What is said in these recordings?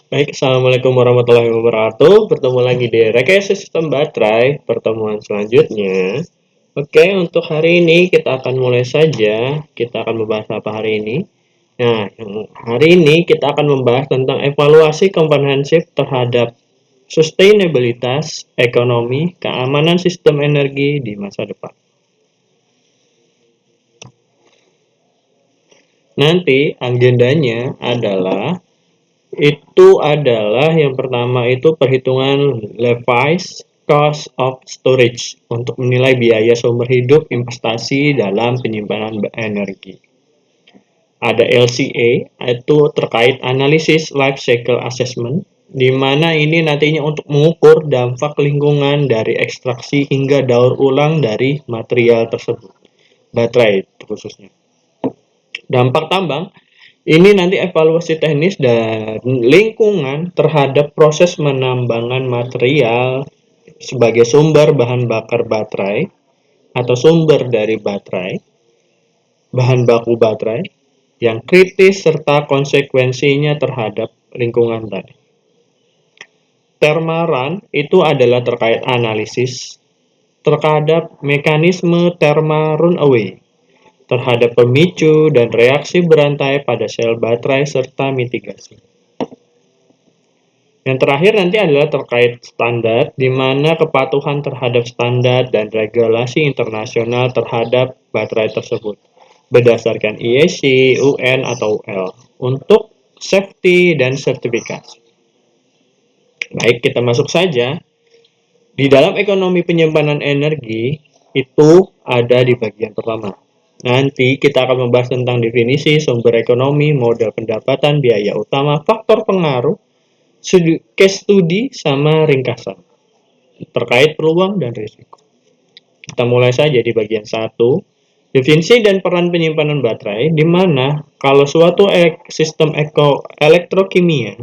Baik, Assalamualaikum warahmatullahi wabarakatuh. Bertemu lagi di Rekayasa Sistem Baterai, pertemuan selanjutnya. Oke, untuk hari ini kita akan mulai saja. Kita akan membahas apa hari ini? Nah, hari ini kita akan membahas tentang evaluasi komprehensif terhadap sustainabilitas, ekonomi, keamanan sistem energi di masa depan. Nanti agendanya adalah yang pertama itu perhitungan Levi's cost of storage untuk menilai biaya sumber hidup investasi dalam penyimpanan energi. Ada LCA itu terkait analisis life cycle assessment di mana ini nantinya untuk mengukur dampak lingkungan dari ekstraksi hingga daur ulang dari material tersebut, baterai khususnya. Dampak tambang ini nanti evaluasi teknis dan lingkungan terhadap proses penambangan material sebagai sumber bahan bakar baterai atau sumber dari baterai, bahan baku baterai yang kritis serta konsekuensinya terhadap lingkungan tadi. Terma-run itu adalah terkait analisis terhadap mekanisme thermal runaway terhadap pemicu dan reaksi berantai pada sel baterai serta mitigasi. Yang terakhir nanti adalah terkait standar, di mana kepatuhan terhadap standar dan regulasi internasional terhadap baterai tersebut berdasarkan IEC, UN, atau UL untuk safety dan sertifikasi. Baik, kita masuk saja. Di dalam ekonomi penyimpanan energi itu ada di bagian pertama. Nanti kita akan membahas tentang definisi, sumber ekonomi, model pendapatan, biaya utama, faktor pengaruh, case study, sama ringkasan terkait peluang dan risiko. Kita mulai saja di bagian 1. Definisi dan peran penyimpanan baterai, di mana kalau suatu sistem elektrokimia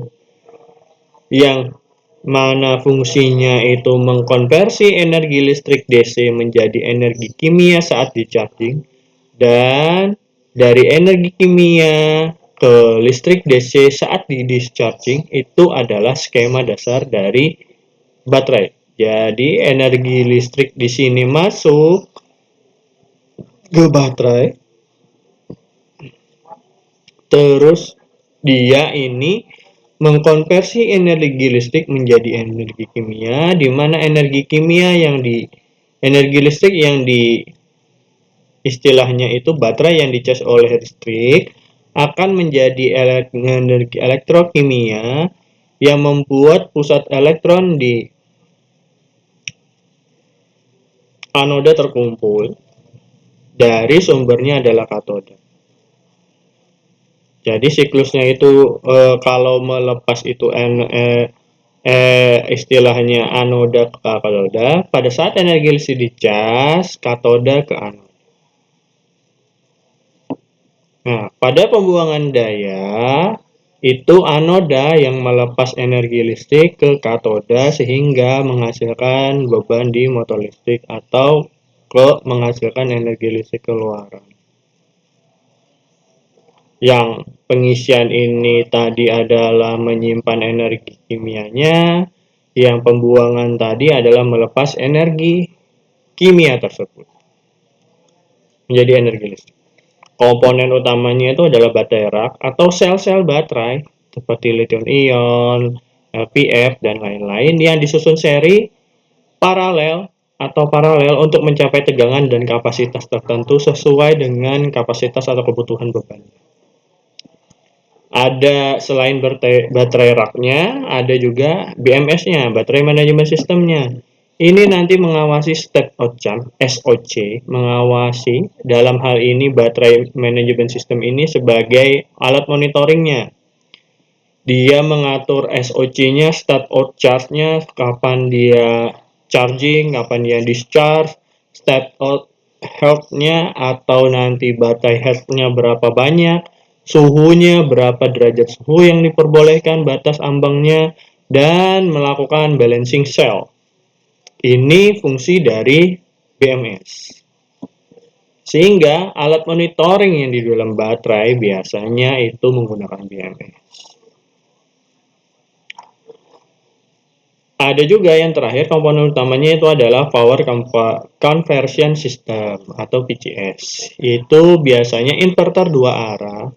yang mana fungsinya itu mengkonversi energi listrik DC menjadi energi kimia saat di-charging, dan dari energi kimia ke listrik DC saat di-discharging itu adalah skema dasar dari baterai. Jadi energi listrik di sini masuk ke baterai, terus dia ini mengkonversi energi listrik menjadi energi kimia, di mana energi listrik yang di istilahnya itu baterai yang dicas oleh listrik akan menjadi energi elektrokimia yang membuat pusat elektron di anoda terkumpul. Dari sumbernya adalah katoda. Jadi siklusnya itu kalau melepas itu istilahnya anoda ke katoda, pada saat energi listrik dicas, katoda ke anoda. Nah, pada pembuangan daya, itu anoda yang melepas energi listrik ke katoda sehingga menghasilkan beban di motor listrik atau menghasilkan energi listrik keluaran. Yang pengisian ini tadi adalah menyimpan energi kimianya, yang pembuangan tadi adalah melepas energi kimia tersebut menjadi energi listrik. Komponen utamanya itu adalah baterai rak atau sel-sel baterai seperti lithium ion, LFP, dan lain-lain yang disusun seri paralel untuk mencapai tegangan dan kapasitas tertentu sesuai dengan kapasitas atau kebutuhan beban. Ada selain baterai raknya, ada juga BMS-nya, baterai manajemen sistemnya. Ini nanti mengawasi step outcome, SOC, mengawasi dalam hal ini baterai manajemen sistem ini sebagai alat monitoringnya. Dia mengatur SOC-nya, state of charge-nya, kapan dia charging, kapan dia discharge, state of health-nya atau nanti baterai health-nya berapa banyak, suhunya berapa derajat suhu yang diperbolehkan, batas ambangnya, dan melakukan balancing cell. Ini fungsi dari BMS. Sehingga alat monitoring yang di dalam baterai biasanya itu menggunakan BMS. Ada juga yang terakhir, komponen utamanya itu adalah Power Conversion System atau PCS. Itu biasanya inverter dua arah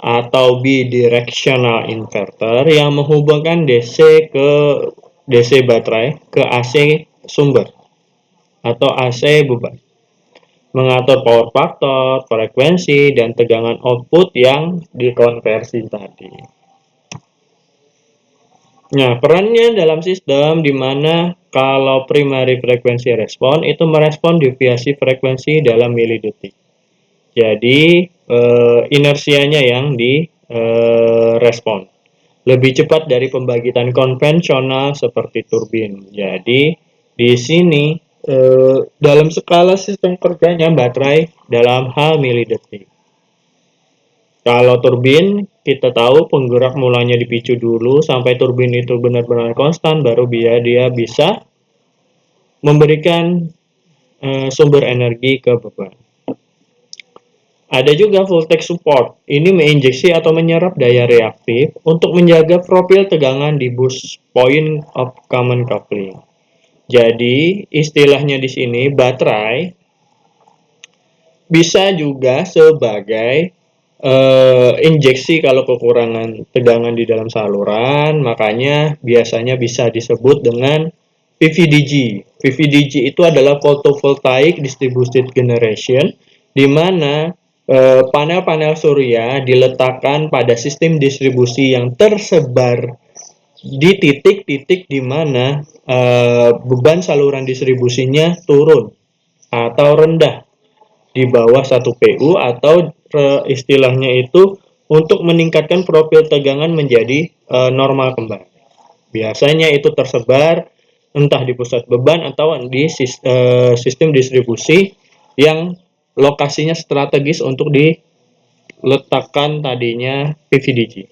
atau bidirectional inverter yang menghubungkan DC baterai ke AC sumber atau AC beban, mengatur power factor, frekuensi, dan tegangan output yang dikonversi tadi. Nah, perannya dalam sistem di mana kalau primary frekuensi respon itu merespon deviasi frekuensi dalam milidetik. Jadi, inersianya yang direspon. Lebih cepat dari pembangkitan konvensional seperti turbin. Jadi, di sini dalam skala sistem kerjanya baterai dalam hal milidetik. Kalau turbin, kita tahu penggerak mulanya dipicu dulu sampai turbin itu benar-benar konstan, baru dia bisa memberikan sumber energi ke beban. Ada juga voltage support. Ini menginjeksi atau menyerap daya reaktif untuk menjaga profil tegangan di bus point of common coupling. Jadi, istilahnya di sini baterai bisa juga sebagai injeksi kalau kekurangan tegangan di dalam saluran, makanya biasanya bisa disebut dengan PVDG. PVDG itu adalah photovoltaic distributed generation, di mana panel-panel surya diletakkan pada sistem distribusi yang tersebar di titik-titik di mana beban saluran distribusinya turun atau rendah di bawah 1 PU atau istilahnya itu untuk meningkatkan profil tegangan menjadi normal kembali. Biasanya itu tersebar entah di pusat beban atau di sistem distribusi yang lokasinya strategis untuk diletakkan tadinya PVDG.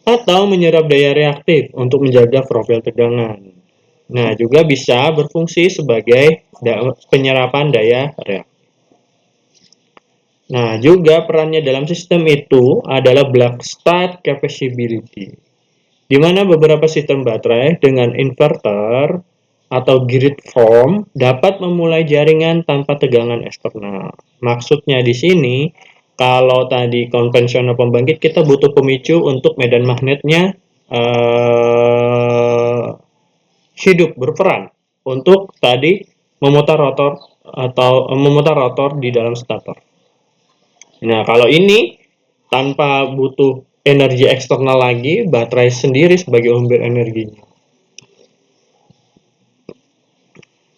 Atau menyerap daya reaktif untuk menjaga profil tegangan. Nah, juga bisa berfungsi sebagai penyerapan daya reaktif. Nah, juga perannya dalam sistem itu adalah black start capability, di mana beberapa sistem baterai dengan inverter atau grid form dapat memulai jaringan tanpa tegangan eksternal. Maksudnya di sini, kalau tadi konvensional pembangkit kita butuh pemicu untuk medan magnetnya hidup berperan untuk tadi memutar rotor di dalam stator. Nah, kalau ini tanpa butuh energi eksternal lagi, baterai sendiri sebagai sumber energinya.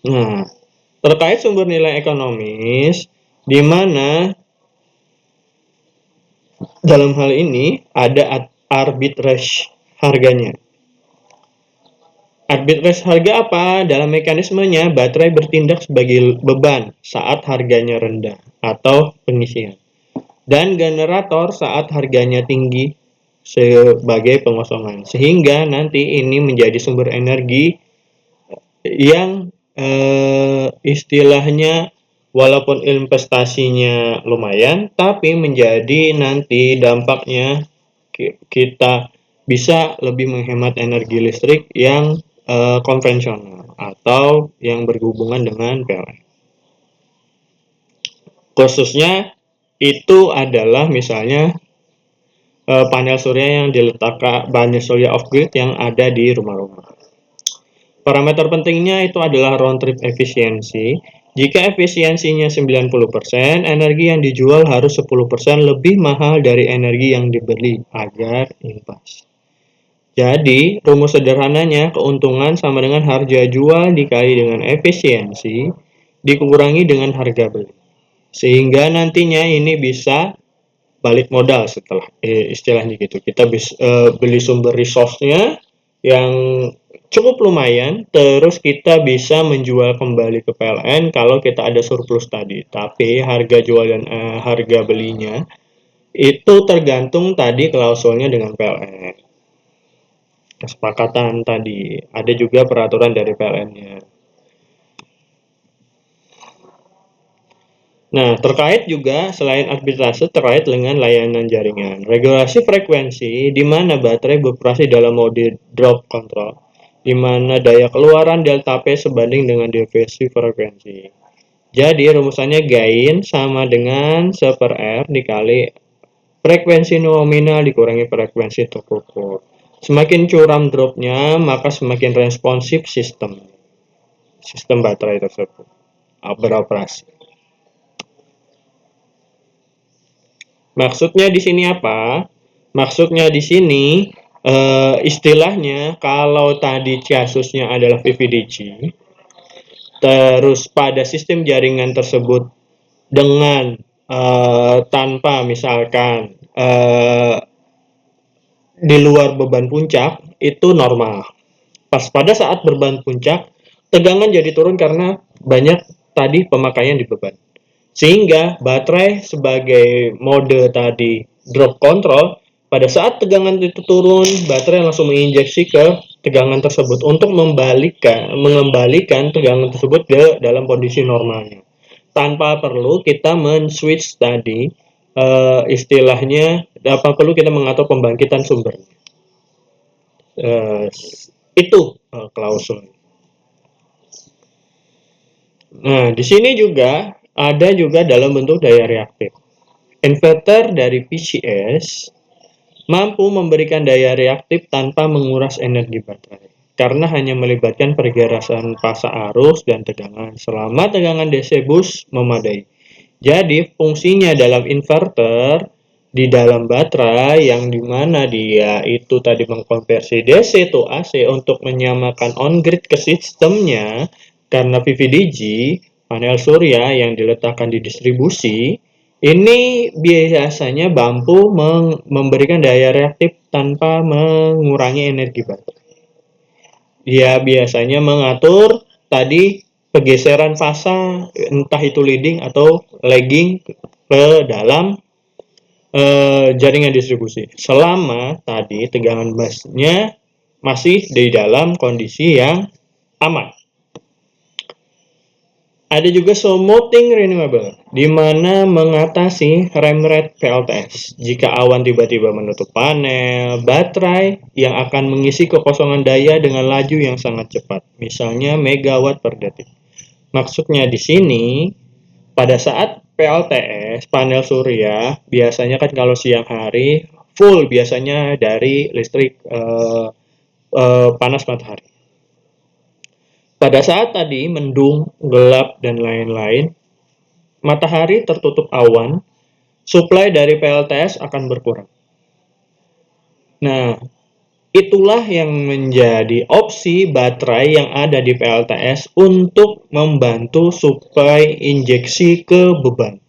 Nah, terkait sumber nilai ekonomis, di mana dalam hal ini ada arbitrage harganya. Arbitrage harga apa? Dalam mekanismenya, baterai bertindak sebagai beban saat harganya rendah atau pengisian, dan generator saat harganya tinggi sebagai pengosongan, sehingga nanti ini menjadi sumber energi yang istilahnya walaupun investasinya lumayan, tapi menjadi nanti dampaknya kita bisa lebih menghemat energi listrik yang konvensional atau yang berhubungan dengan PLN. Khususnya itu adalah misalnya panel surya yang diletakkan, panel surya off-grid yang ada di rumah-rumah. Parameter pentingnya itu adalah round trip efisiensi. Jika efisiensinya 90%, energi yang dijual harus 10% lebih mahal dari energi yang dibeli agar impas. Jadi, rumus sederhananya, keuntungan sama dengan harga jual dikali dengan efisiensi dikurangi dengan harga beli. Sehingga nantinya ini bisa balik modal setelah istilahnya gitu. Kita bisa beli sumber resource-nya yang cukup lumayan, terus kita bisa menjual kembali ke PLN kalau kita ada surplus tadi. Tapi harga jual dan harga belinya itu tergantung tadi klausulnya dengan PLN. Kesepakatan tadi, ada juga peraturan dari PLN-nya. Nah, terkait juga selain arbitrase terkait dengan layanan jaringan. Regulasi frekuensi di mana baterai beroperasi dalam mode drop control, di mana daya keluaran delta P sebanding dengan diversity frekuensi. Jadi rumusannya gain sama dengan 1/R dikali frekuensi nominal dikurangi frekuensi terukur. Semakin curam dropnya, maka semakin responsif sistem baterai tersebut beroperasi. Maksudnya di sini apa? Maksudnya di sini istilahnya kalau tadi kasusnya adalah VVDC, terus pada sistem jaringan tersebut dengan tanpa misalkan di luar beban puncak itu normal. Pas pada saat beban puncak, tegangan jadi turun karena banyak tadi pemakaian di beban. Sehingga baterai sebagai mode tadi drop control, pada saat tegangan itu turun, baterai langsung menginjeksi ke tegangan tersebut untuk mengembalikan tegangan tersebut ke dalam kondisi normalnya. Tanpa perlu kita men-switch tadi istilahnya, tanpa perlu kita mengatur pembangkitan sumber. Itu klausul. Nah, di sini juga ada juga dalam bentuk daya reaktif. Inverter dari PCS mampu memberikan daya reaktif tanpa menguras energi baterai karena hanya melibatkan pergerakan pasa arus dan tegangan selama tegangan DC bus memadai. Jadi fungsinya dalam inverter di dalam baterai yang dimana dia itu tadi mengkonversi DC to AC untuk menyamakan on-grid ke sistemnya karena VVDG, panel surya yang diletakkan di distribusi, ini biasanya mampu memberikan daya reaktif tanpa mengurangi energi baterai. Dia biasanya mengatur tadi pergeseran fasa entah itu leading atau lagging ke dalam jaringan distribusi selama tadi tegangan busnya masih di dalam kondisi yang aman. Ada juga smoothing renewable, di mana mengatasi rem rate PLTS. Jika awan tiba-tiba menutup panel, baterai yang akan mengisi kekosongan daya dengan laju yang sangat cepat, misalnya megawatt per detik. Maksudnya di sini, pada saat PLTS, panel surya, biasanya kan kalau siang hari, full biasanya dari listrik panas matahari. Pada saat tadi mendung, gelap, dan lain-lain, matahari tertutup awan, suplai dari PLTS akan berkurang. Nah, itulah yang menjadi opsi baterai yang ada di PLTS untuk membantu suplai injeksi ke beban.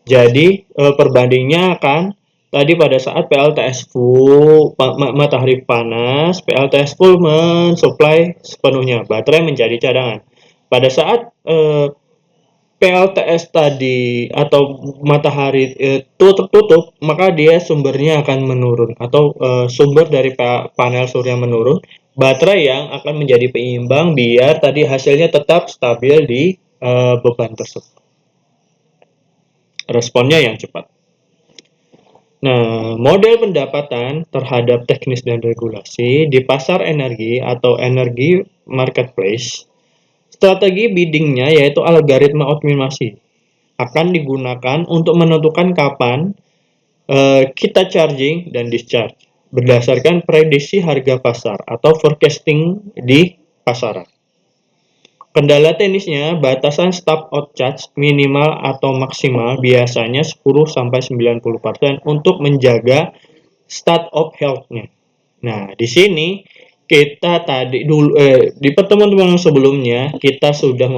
Jadi, perbandingnya akan tadi pada saat PLTS full, matahari panas, PLTS full mensuplai sepenuhnya, baterai menjadi cadangan. Pada saat PLTS tadi atau matahari tutup, maka dia sumbernya akan menurun atau sumber dari panel surya menurun, baterai yang akan menjadi penyeimbang biar tadi hasilnya tetap stabil di beban tersebut. Responnya yang cepat. Nah, model pendapatan terhadap teknis dan regulasi di pasar energi atau energi marketplace, strategi biddingnya yaitu algoritma optimasi akan digunakan untuk menentukan kapan kita charging dan discharge berdasarkan prediksi harga pasar atau forecasting di pasaran. Kendala teknisnya, batasan stop out charge minimal atau maksimal biasanya 10-90% untuk menjaga state of health-nya. Nah, di sini kita tadi dulu di pertemuan sebelumnya kita sudah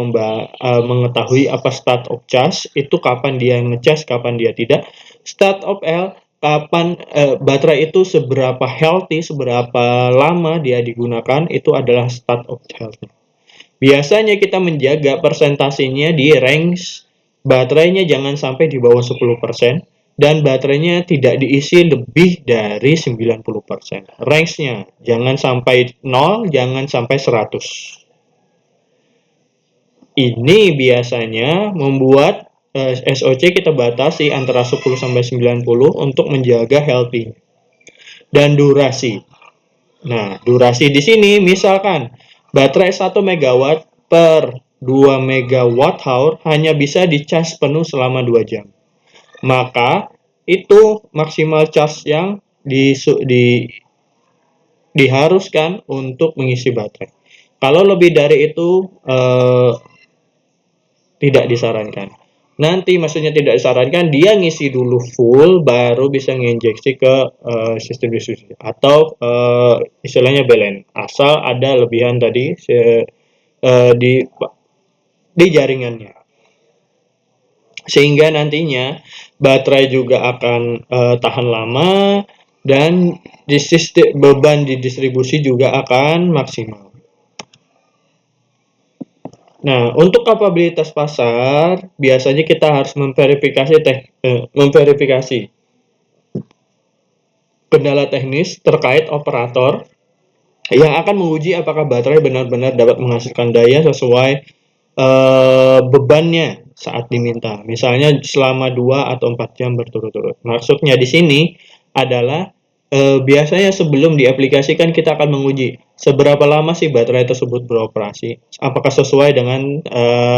mengetahui apa state of charge itu kapan dia ngecas, kapan dia tidak. State of health kapan baterai itu seberapa healthy, seberapa lama dia digunakan itu adalah state of health. Biasanya kita menjaga persentasenya di range baterainya jangan sampai di bawah 10% dan baterainya tidak diisi lebih dari 90%. Range-nya jangan sampai 0, jangan sampai 100. Ini biasanya membuat SOC kita batasi antara 10 sampai 90 untuk menjaga healthy. Dan durasi. Nah, durasi di sini misalkan baterai 1 MW per 2 MWh hanya bisa dicas penuh selama 2 jam. Maka itu maksimal charge yang diharuskan untuk mengisi baterai. Kalau lebih dari itu tidak disarankan. Nanti maksudnya tidak disarankan dia ngisi dulu full baru bisa nginjeksi ke sistem distribusi atau istilahnya balance. Asal ada lebihan tadi di jaringannya. Sehingga nantinya baterai juga akan tahan lama dan beban di distribusi juga akan maksimal. Nah, untuk kapabilitas pasar, biasanya kita harus memverifikasi kendala teknis terkait operator yang akan menguji apakah baterai benar-benar dapat menghasilkan daya sesuai bebannya saat diminta. Misalnya selama 2 atau 4 jam berturut-turut. Maksudnya di sini adalah biasanya sebelum diaplikasikan kita akan menguji seberapa lama sih baterai tersebut beroperasi, apakah sesuai dengan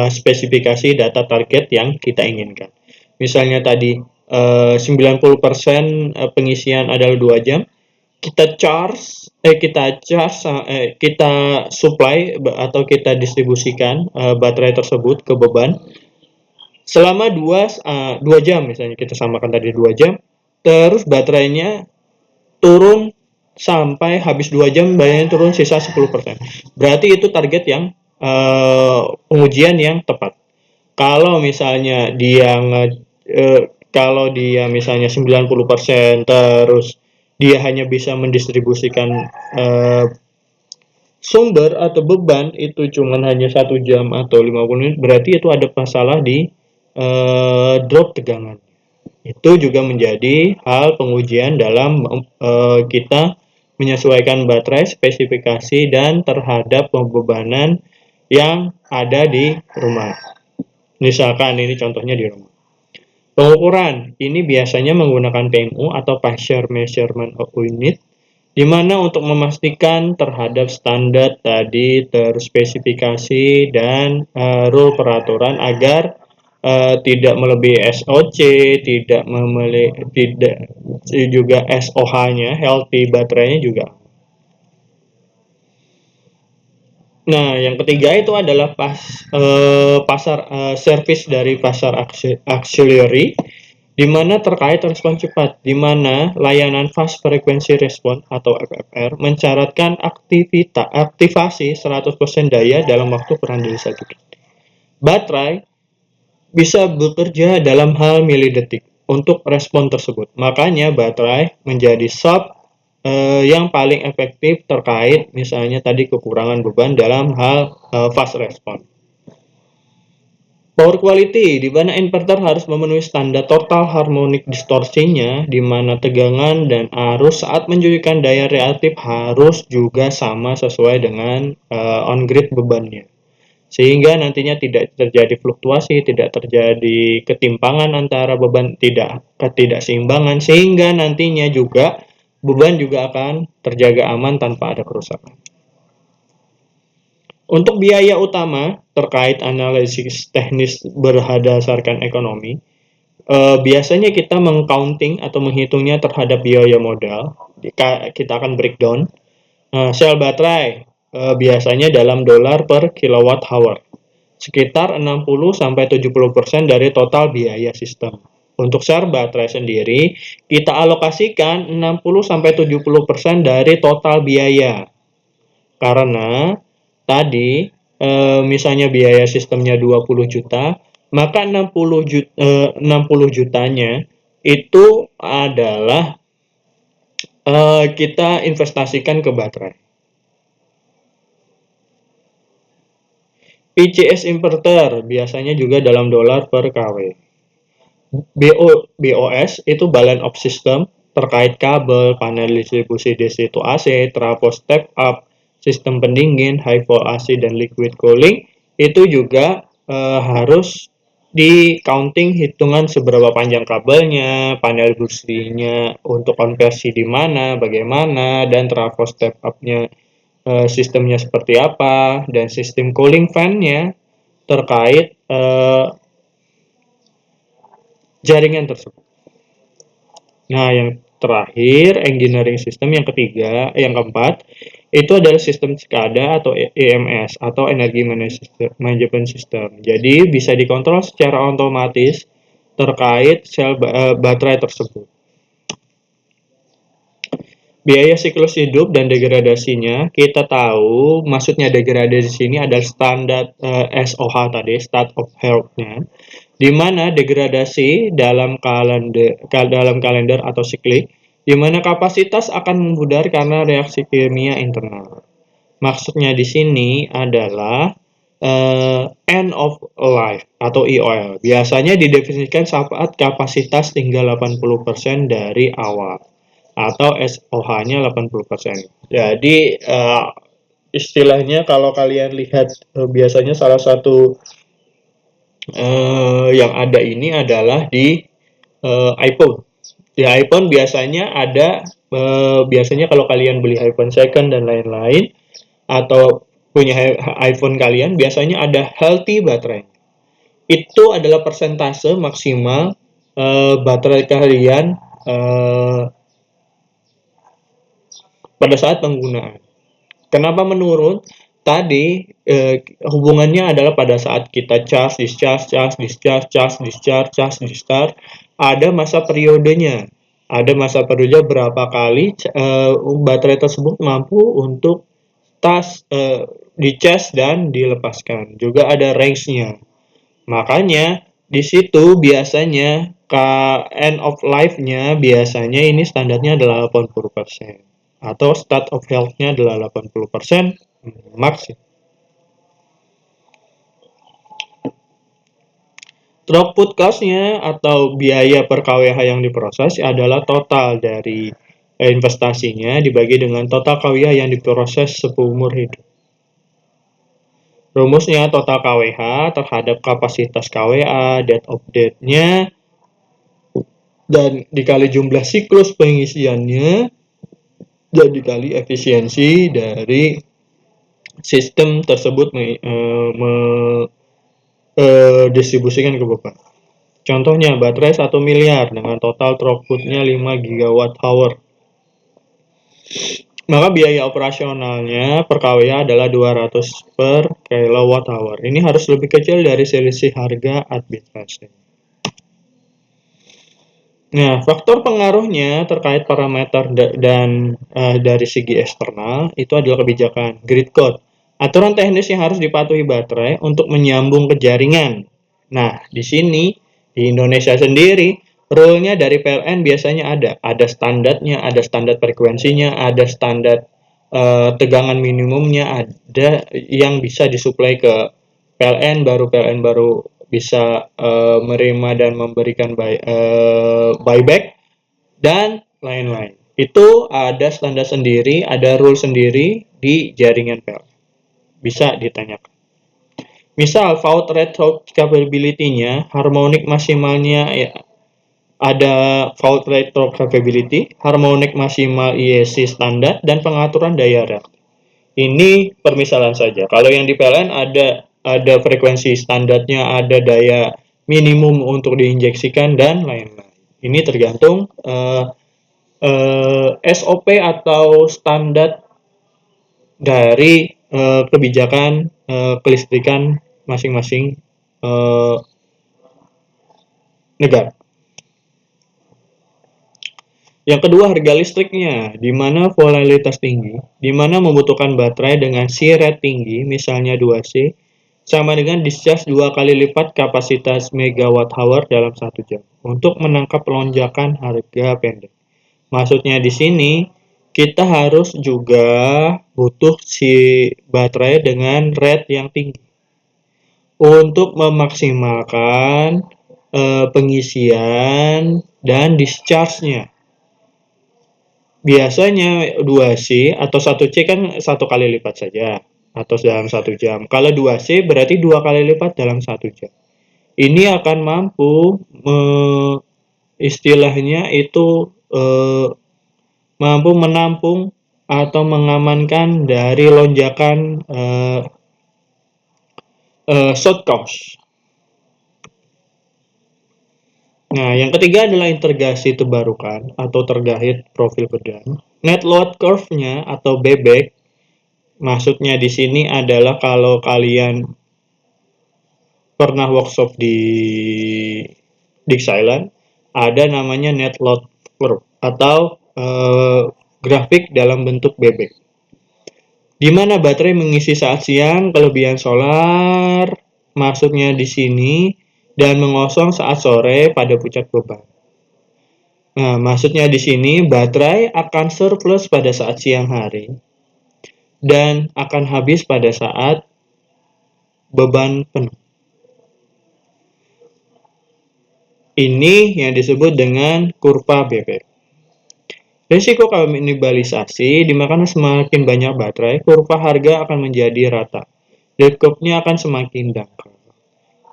spesifikasi data target yang kita inginkan. Misalnya tadi 90% pengisian adalah 2 jam, kita supply atau kita distribusikan baterai tersebut ke beban selama 2 jam, misalnya kita samakan tadi 2 jam, terus baterainya turun sampai habis 2 jam baterainya turun sisa 10%. Berarti itu target yang pengujian yang tepat. Kalau misalnya kalau dia misalnya 90% terus dia hanya bisa mendistribusikan sumber atau beban itu cuma hanya 1 jam atau 50 menit, berarti itu ada masalah di drop tegangan. Itu juga menjadi hal pengujian dalam kita menyesuaikan baterai, spesifikasi, dan terhadap pembebanan yang ada di rumah. Misalkan ini contohnya di rumah. Pengukuran ini biasanya menggunakan PMU atau Partial Measurement Unit, di mana untuk memastikan terhadap standar tadi terspesifikasi dan rule peraturan agar tidak melebihi SOC, tidak juga SOH-nya, healthy baterainya juga. Nah, yang ketiga itu adalah service dari pasar auxiliary, di mana terkait respon cepat, di mana layanan fast frequency response atau FFR mensyaratkan aktivasi 100% daya dalam waktu kurang dari 1 detik. Baterai bisa bekerja dalam hal milidetik untuk respon tersebut. Makanya baterai menjadi yang paling efektif terkait misalnya tadi kekurangan beban dalam hal fast response. Power quality, di mana inverter harus memenuhi standar total harmonic distorsinya, di mana tegangan dan arus saat menunjukkan daya reaktif harus juga sama sesuai dengan on-grid bebannya. Sehingga nantinya tidak terjadi fluktuasi, tidak terjadi ketimpangan antara beban, tidak ketidakseimbangan, sehingga nantinya juga beban juga akan terjaga aman tanpa ada kerusakan. Untuk biaya utama terkait analisis teknis berdasarkan ekonomi, biasanya kita mengcounting atau menghitungnya terhadap biaya modal. Kita akan breakdown. Sel baterai biasanya dalam dolar per kilowatt hour, sekitar 60-70% dari total biaya sistem. Untuk share baterai sendiri, kita alokasikan 60-70% dari total biaya. Karena tadi misalnya biaya sistemnya 20 juta, maka 60 jutanya itu adalah kita investasikan ke baterai. PCS inverter biasanya juga dalam dolar per kW. BOS itu balance of system terkait kabel, panel distribusi DC to AC, trafo step up, sistem pendingin, high volt AC dan liquid cooling itu juga harus di counting hitungan seberapa panjang kabelnya, panel businya untuk konversi di mana, bagaimana, dan trafo step up-nya sistemnya seperti apa, dan sistem cooling fan-nya terkait jaringan tersebut. Nah, yang terakhir, engineering system yang ketiga, yang keempat, itu adalah sistem SCADA atau EMS atau Energy Management System. Jadi bisa dikontrol secara otomatis terkait sel baterai tersebut. Biaya siklus hidup dan degradasinya, kita tahu maksudnya degradasi ini adalah standar SOH tadi, state of health-nya, di mana degradasi dalam kalender atau siklik, di mana kapasitas akan memudar karena reaksi kimia internal. Maksudnya di sini adalah end of life atau EOL. Biasanya didefinisikan saat kapasitas tinggal 80% dari awal atau SOH-nya 80%. Jadi istilahnya kalau kalian lihat biasanya salah satu yang ada ini adalah di iPhone. Di iPhone biasanya ada biasanya kalau kalian beli iPhone second dan lain-lain atau punya iPhone kalian biasanya ada healthy baterai. Itu adalah persentase maksimal baterai kalian pada saat penggunaan. Kenapa menurun? Tadi hubungannya adalah pada saat kita charge, discharge, charge, discharge, charge, discharge, charge, discharge, ada masa periodenya. Ada masa periode berapa kali baterai tersebut mampu untuk dicas dan dilepaskan. Juga ada range-nya. Makanya di situ biasanya end of life-nya biasanya ini standarnya adalah 80%. Atau state of health-nya adalah 80% max. Throughput cost-nya atau biaya per kWh yang diproses adalah total dari investasinya dibagi dengan total kWh yang diproses seumur hidup. Rumusnya total kWh terhadap kapasitas kWA, date of date-nya, dan dikali jumlah siklus pengisiannya, dan dikali efisiensi dari sistem tersebut distribusikan ke beban. Contohnya baterai 1 miliar dengan total throughput-nya 5 GWh. Maka biaya operasionalnya per kWh adalah 200 per kWh. Ini harus lebih kecil dari selisih harga arbitrase. Nah, faktor pengaruhnya terkait parameter dan dari segi eksternal itu adalah kebijakan grid code. Aturan teknis yang harus dipatuhi baterai untuk menyambung ke jaringan. Nah, di sini di Indonesia sendiri rule-nya dari PLN biasanya ada standarnya, ada standar frekuensinya, ada standar tegangan minimumnya, ada yang bisa disuplai ke PLN baru bisa menerima dan memberikan buyback dan lain-lain. Itu ada standar sendiri, ada rule sendiri di jaringan PLN. Bisa ditanyakan. Misal fault rate capability-nya, harmonik maksimalnya ya, ada fault rate capability, harmonik maksimal IEC standar, dan pengaturan daya reaktif. Ini permisalan saja. Kalau yang di PLN ada frekuensi standarnya, ada daya minimum untuk diinjeksikan dan lain-lain. Ini tergantung SOP atau standar dari kebijakan kelistrikan masing-masing negara. Yang kedua, harga listriknya, di mana volatilitas tinggi, di mana membutuhkan baterai dengan C rate tinggi, misalnya 2C, sama dengan discharge 2 kali lipat kapasitas megawatt hour dalam 1 jam, untuk menangkap lonjakan harga pendek. Maksudnya di sini, kita harus juga butuh si baterai dengan rate yang tinggi, untuk memaksimalkan pengisian dan discharge-nya. Biasanya 2C atau 1C kan 1 kali lipat saja atau dalam 1 jam. Kalau 2C berarti 2 kali lipat dalam 1 jam. Ini akan mampu istilahnya itu mampu menampung atau mengamankan dari lonjakan short course. Nah, yang ketiga adalah integrasi terbarukan atau terkait profil beban. Net load curve-nya atau bebek, maksudnya di sini adalah kalau kalian pernah workshop di Dixieland, ada namanya net load curve atau grafik dalam bentuk bebek. Di mana baterai mengisi saat siang, kelebihan solar masuknya di sini dan mengosong saat sore pada puncak beban. Nah, maksudnya di sini baterai akan surplus pada saat siang hari dan akan habis pada saat beban penuh. Ini yang disebut dengan kurva bebek. Risiko kanibalisasi, dimana semakin banyak baterai, kurva harga akan menjadi rata. Dead curve-nya akan semakin dangkal.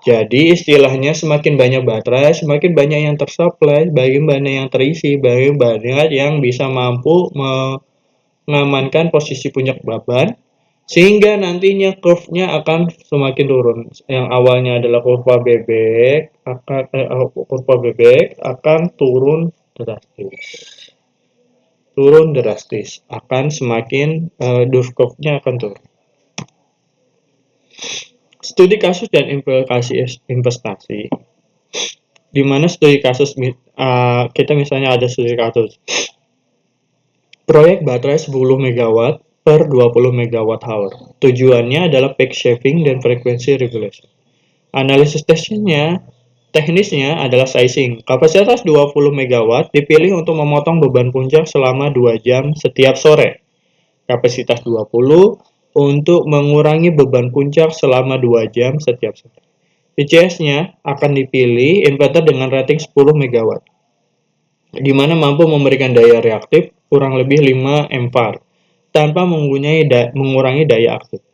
Jadi istilahnya semakin banyak baterai, semakin banyak yang tersupply, semakin banyak yang terisi, semakin banyak yang bisa mampu mengamankan posisi puncak beban, sehingga nantinya curve-nya akan semakin turun. Yang awalnya adalah kurva bebek akan turun drastis. Akan semakin curve-nya akan turun. Studi kasus dan implikasi investasi. Di mana studi kasus kita misalnya ada studi kasus proyek baterai 10 MW per 20 MWh. Tujuannya adalah peak shaving dan frekuensi regulation. Analisis teknisnya adalah sizing. Kapasitas 20 MW dipilih untuk memotong beban puncak selama 2 jam setiap sore. Kapasitas 20 untuk mengurangi beban puncak selama 2 jam setiap sore. ICS-nya akan dipilih inverter dengan rating 10 MW, di mana mampu memberikan daya reaktif kurang lebih 5 MVAR tanpa mengurangi daya aktif.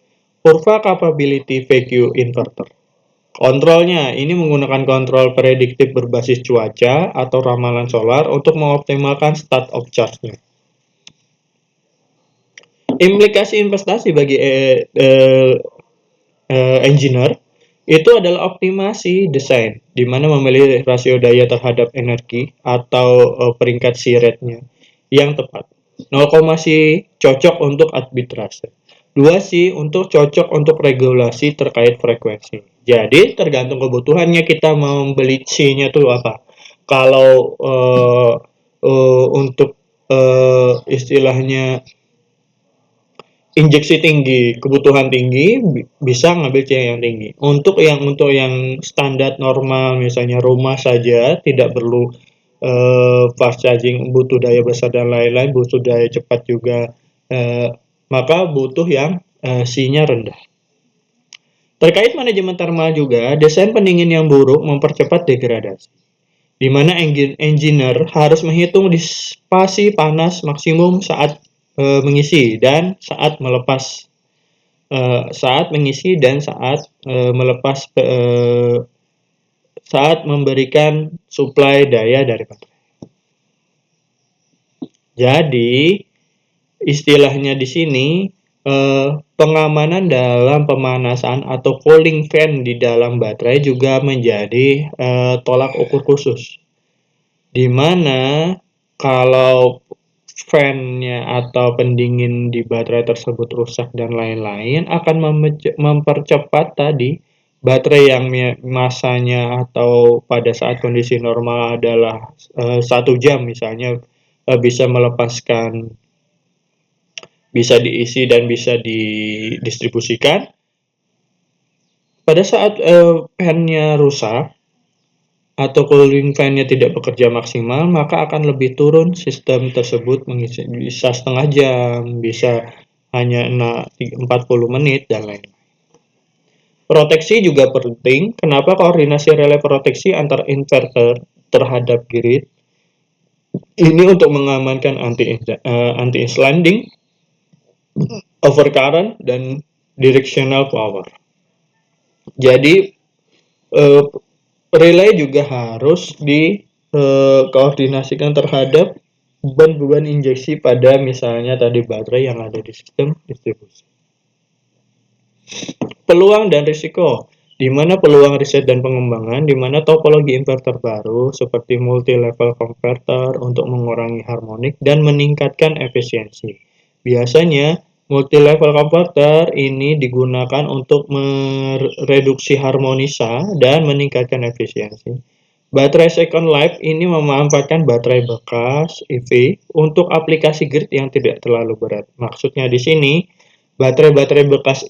Kurva capability VQ inverter. Kontrolnya ini menggunakan kontrol prediktif berbasis cuaca atau ramalan solar untuk mengoptimalkan state of charge-nya. Implikasi investasi bagi engineer itu adalah optimasi desain, di mana memilih rasio daya terhadap energi atau peringkat C-rate-nya yang tepat. 0, cocok untuk arbitrase. 2 untuk cocok untuk regulasi terkait frekuensi. Jadi tergantung kebutuhannya kita mau membeli C-nya tuh apa. Kalau untuk istilahnya injeksi tinggi, kebutuhan tinggi, bisa ngambil C yang tinggi. Untuk yang standar normal, misalnya rumah saja, tidak perlu fast charging, butuh daya besar dan lain-lain, butuh daya cepat juga, maka butuh yang C-nya rendah. Terkait manajemen thermal juga, desain pendingin yang buruk mempercepat degradasi, di mana engineer harus menghitung disipasi panas maksimum saat mengisi dan saat melepas melepas saat memberikan suplai daya dari baterai. Jadi istilahnya di sini pengamanan dalam pemanasan atau cooling fan di dalam baterai juga menjadi tolak ukur khusus, di mana kalau fan-nya atau pendingin di baterai tersebut rusak dan lain-lain akan mempercepat tadi baterai yang masanya atau pada saat kondisi normal adalah 1 jam misalnya bisa melepaskan, bisa diisi dan bisa didistribusikan. Pada saat fan-nya rusak atau cooling fan-nya tidak bekerja maksimal, maka akan lebih turun sistem tersebut, bisa setengah jam, bisa hanya 40 menit, dan lain-lain. Proteksi juga penting. Kenapa? Koordinasi relay proteksi antar inverter terhadap grid ini untuk mengamankan anti-sliding, overcurrent, dan directional power. Jadi relay juga harus dikoordinasikan terhadap beban-beban injeksi pada misalnya tadi baterai yang ada di sistem distribusi. Peluang dan risiko, di mana peluang riset dan pengembangan, di mana topologi inverter baru seperti multi-level converter untuk mengurangi harmonik dan meningkatkan efisiensi. Biasanya multi-level converter ini digunakan untuk mereduksi harmonisa dan meningkatkan efisiensi. Baterai second life ini memanfaatkan baterai bekas EV untuk aplikasi grid yang tidak terlalu berat. Maksudnya di sini baterai-baterai bekas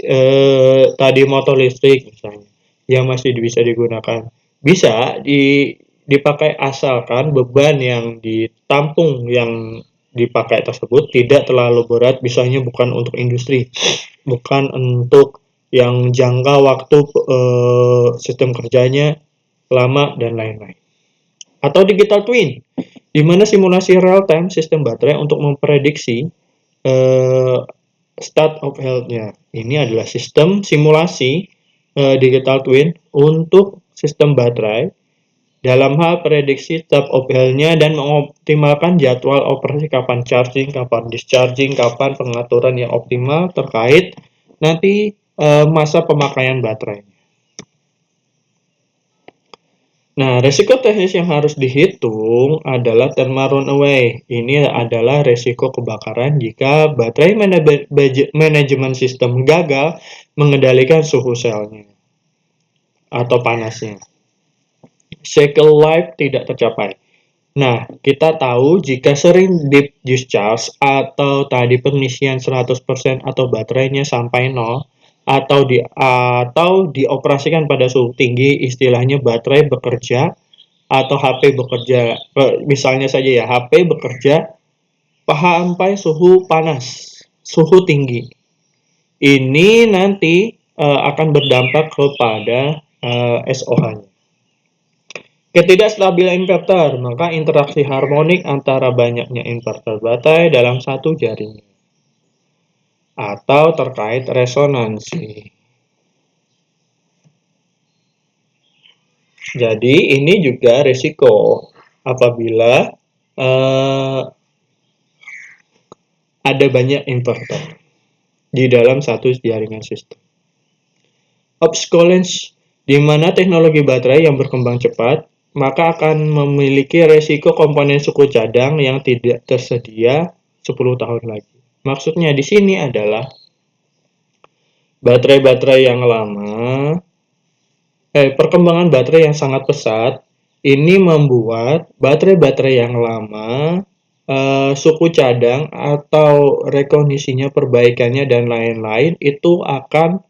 tadi motor listrik misalnya yang masih bisa digunakan bisa dipakai asalkan beban yang ditampung yang dipakai tersebut tidak terlalu berat, misalnya bukan untuk industri, bukan untuk yang jangka waktu sistem kerjanya lama dan lain-lain. Atau digital twin, di mana simulasi real time sistem baterai untuk memprediksi state of health-nya. Ini adalah sistem simulasi digital twin untuk sistem baterai dalam hal prediksi state of health-nya dan mengoptimalkan jadwal operasi, kapan charging, kapan discharging, kapan pengaturan yang optimal terkait nanti masa pemakaian baterai. Nah, resiko teknis yang harus dihitung adalah thermal runaway. Ini adalah resiko kebakaran jika baterai manajemen sistem gagal mengendalikan suhu selnya atau panasnya. Cycle life tidak tercapai. Nah, kita tahu jika sering deep discharge atau tadi pengisian 100% atau baterainya sampai 0, atau dioperasikan pada suhu tinggi, istilahnya baterai bekerja atau HP bekerja, misalnya saja ya, HP bekerja sampai suhu panas, suhu tinggi. Ini nanti akan berdampak kepada SOH-nya. Ketidakstabilan inverter, maka interaksi harmonik antara banyaknya inverter baterai dalam satu jaringan. Atau terkait resonansi. Jadi ini juga risiko apabila ada banyak inverter di dalam satu jaringan sistem. Obsolescence, di mana teknologi baterai yang berkembang cepat, maka akan memiliki resiko komponen suku cadang yang tidak tersedia 10 tahun lagi. Maksudnya di sini adalah baterai-baterai yang lama, perkembangan baterai yang sangat pesat ini membuat baterai-baterai yang lama suku cadang atau rekondisinya, perbaikannya dan lain-lain itu akan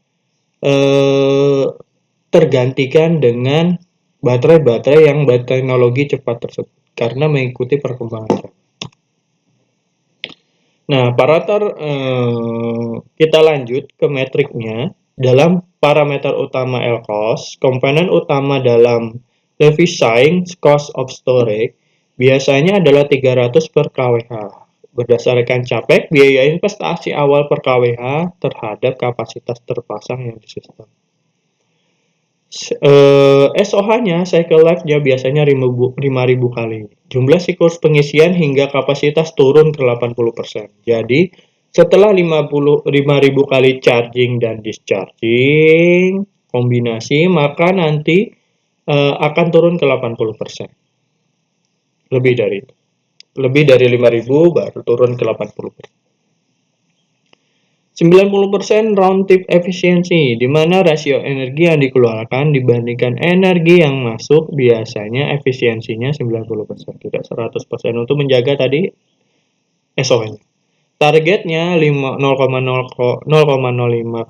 tergantikan dengan baterai-baterai yang berteknologi cepat tersebut karena mengikuti perkembangan. Nah, parameter kita lanjut ke metriknya. Dalam parameter utama LCOS, komponen utama dalam Levi-Shine cost of storage biasanya adalah 300 per kWh. Berdasarkan CAPEK, biaya investasi awal per kWh terhadap kapasitas terpasang yang di sistem. SOH-nya, cycle life-nya biasanya 5.000 kali. Jumlah siklus pengisian hingga kapasitas turun ke 80%. Jadi, setelah 5.000 kali charging dan discharging kombinasi, maka nanti akan turun ke 80%. Lebih dari itu. Lebih dari 5.000 baru turun ke 80%. 90% round trip efisiensi, di mana rasio energi yang dikeluarkan dibandingkan energi yang masuk biasanya efisiensinya 90%, tidak 100% untuk menjaga tadi SOH-nya. Targetnya 0,05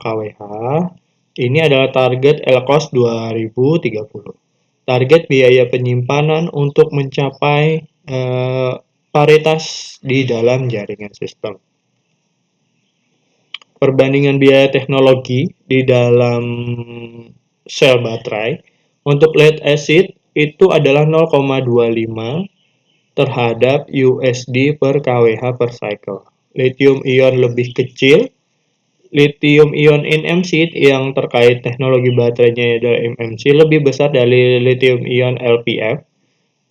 kWh. Ini adalah target LCOS 2030. Target biaya penyimpanan untuk mencapai paritas di dalam jaringan sistem. Perbandingan biaya teknologi di dalam sel baterai untuk lead acid itu adalah 0,25 terhadap USD per kWh per cycle. Lithium ion lebih kecil lithium ion NMC yang terkait teknologi baterainya adalah MMC lebih besar dari lithium ion LPF.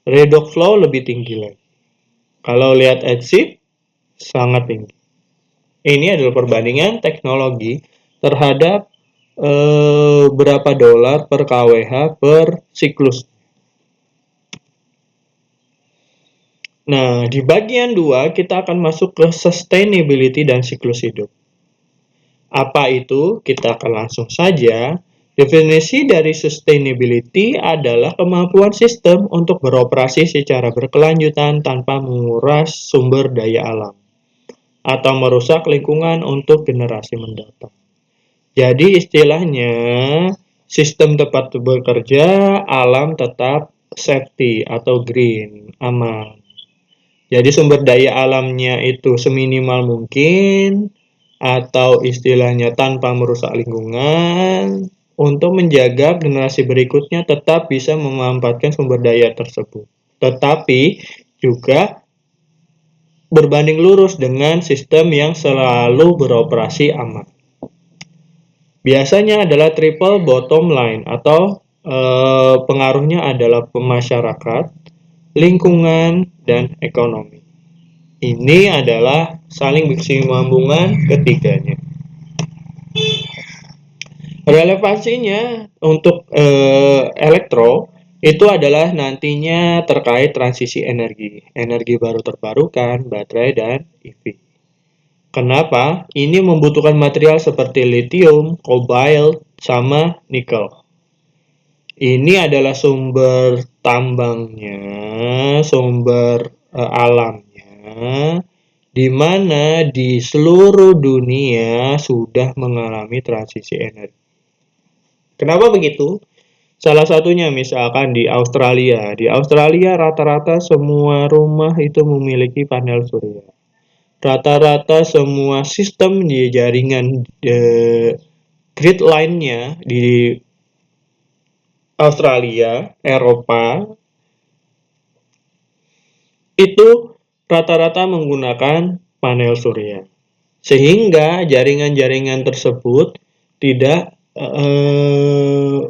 Redox flow lebih tinggi lagi. Kalau lihat Edsip sangat tinggi. Ini adalah perbandingan teknologi terhadap berapa dolar per kWh per siklus. Nah, di bagian 2 kita akan masuk ke sustainability dan siklus hidup. Apa itu? Kita akan langsung saja. Definisi dari sustainability adalah kemampuan sistem untuk beroperasi secara berkelanjutan tanpa menguras sumber daya alam atau merusak lingkungan untuk generasi mendatang. Jadi istilahnya, sistem tetap bekerja, alam tetap safety atau green, aman. Jadi sumber daya alamnya itu seminimal mungkin, atau istilahnya tanpa merusak lingkungan, untuk menjaga generasi berikutnya tetap bisa memanfaatkan sumber daya tersebut. Tetapi juga berbanding lurus dengan sistem yang selalu beroperasi aman. Biasanya adalah triple bottom line atau pengaruhnya adalah masyarakat, lingkungan, dan ekonomi. Ini adalah saling berkesinambungan ketiganya. Relevansinya untuk elektro itu adalah nantinya terkait transisi energi baru terbarukan, baterai, dan EV. Kenapa? Ini membutuhkan material seperti lithium, kobalt, sama nikel. Ini adalah sumber tambangnya, sumber alamnya, di mana di seluruh dunia sudah mengalami transisi energi. Kenapa begitu? Salah satunya misalkan di Australia. Di Australia rata-rata semua rumah itu memiliki panel surya. Rata-rata semua sistem di jaringan grid line-nya di Australia, Eropa, itu rata-rata menggunakan panel surya. Sehingga jaringan-jaringan tersebut tidak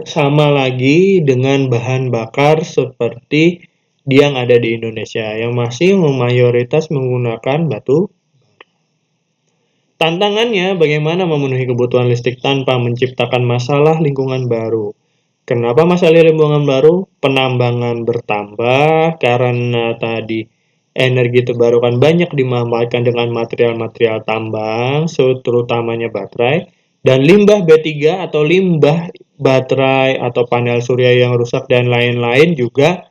sama lagi dengan bahan bakar seperti yang ada di Indonesia yang masih mayoritas menggunakan batu. Tantangannya bagaimana memenuhi kebutuhan listrik tanpa menciptakan masalah lingkungan baru. Kenapa masalah lingkungan baru? Penambangan bertambah karena tadi energi terbarukan banyak dimanfaatkan dengan material-material tambang, terutamanya baterai, dan limbah B3 atau limbah baterai atau panel surya yang rusak dan lain-lain juga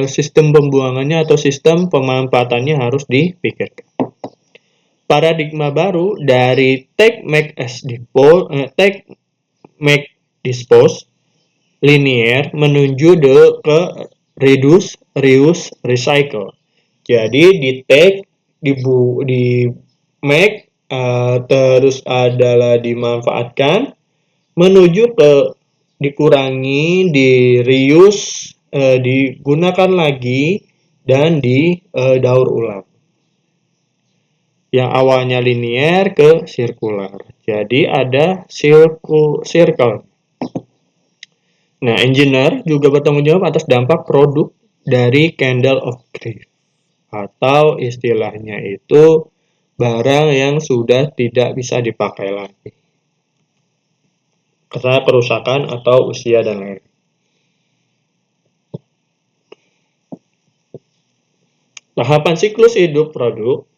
sistem pembuangannya atau sistem pemanfaatannya harus dipikirkan. Paradigma baru dari take, make, dispose, linear menuju ke reduce, reuse, recycle. Jadi di take, di make, terus adalah dimanfaatkan, menuju ke dikurangi, di reuse, digunakan lagi, dan di daur ulang. Yang awalnya linear ke sirkular. Jadi ada circle. Nah, engineer juga bertanggung jawab atas dampak produk dari candle of grief. Atau istilahnya itu barang yang sudah tidak bisa dipakai lagi karena kerusakan atau usia dan lain. Tahapan siklus hidup produk.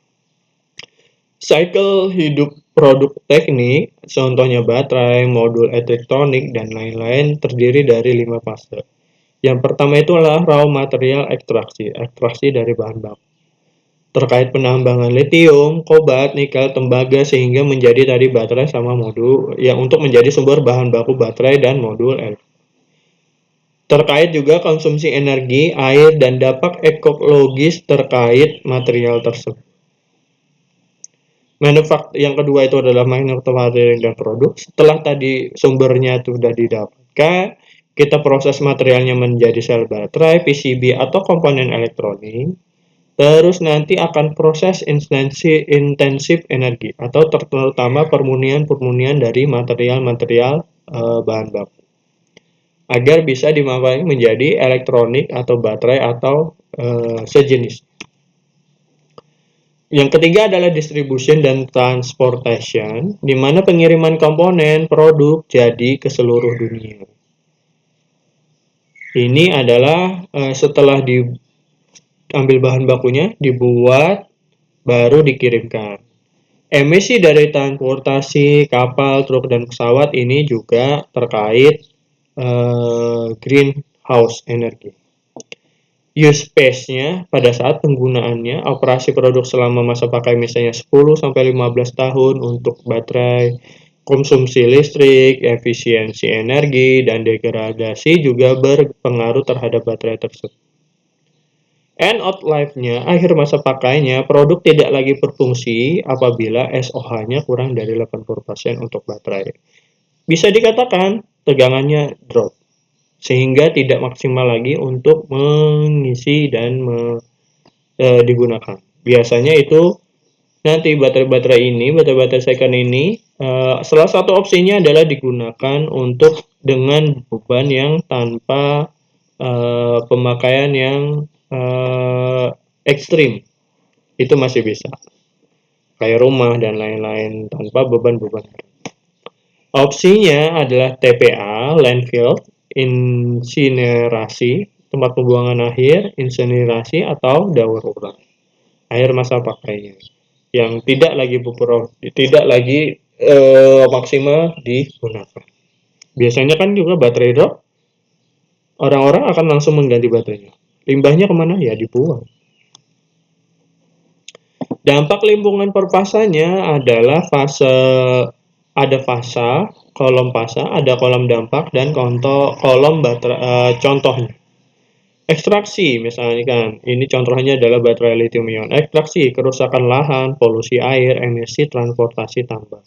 Cycle hidup produk teknik, contohnya baterai, modul elektronik, dan lain-lain terdiri dari 5 fase. Yang pertama itu adalah raw material ekstraksi dari bahan baku. Terkait penambangan lithium, kobalt, nikel, tembaga sehingga menjadi tadi baterai sama modul yang untuk menjadi sumber bahan baku baterai dan modul elektrik. Terkait juga konsumsi energi, air, dan dampak ekologis terkait material tersebut. Yang kedua itu adalah manufacturing dan produk. Setelah tadi sumbernya sudah didapatkan, kita proses materialnya menjadi sel baterai, PCB, atau komponen elektronik. Terus nanti akan proses intensif energi atau terutama permunian dari material-material bahan baku agar bisa dimanfaatkan menjadi elektronik atau baterai atau sejenis. Yang ketiga adalah distribution dan transportation, di mana pengiriman komponen produk jadi ke seluruh dunia. Ini adalah setelah diambil bahan bakunya, dibuat, baru dikirimkan. Emisi dari transportasi, kapal, truk, dan pesawat ini juga terkait greenhouse energy. Use phase-nya pada saat penggunaannya, operasi produk selama masa pakai misalnya 10-15 tahun untuk baterai, konsumsi listrik, efisiensi energi, dan degradasi juga berpengaruh terhadap baterai tersebut. End of life-nya, akhir masa pakainya, produk tidak lagi berfungsi apabila SOH-nya kurang dari 80% untuk baterai. Bisa dikatakan tegangannya drop, sehingga tidak maksimal lagi untuk mengisi dan digunakan. Biasanya itu nanti baterai-baterai second ini, salah satu opsinya adalah digunakan untuk dengan beban yang tanpa pemakaian yang ekstrim. Itu masih bisa. Kayak rumah dan lain-lain tanpa beban-beban. Opsinya adalah TPA, landfill, insinerasi, tempat pembuangan akhir, insinerasi, atau daur ulang. Akhir masa pakainya. Yang tidak lagi maksimal digunakan. Biasanya kan juga baterai drop, orang-orang akan langsung mengganti baterainya. Limbahnya kemana? Ya dibuang. Dampak lingkungan perpasanya adalah ada fasa, kolom fasa, ada kolom dampak, dan kolom baterai. Contohnya, ekstraksi misalnya kan, ini contohnya adalah baterai lithium ion. Ekstraksi, kerusakan lahan, polusi air, emisi transportasi tambang.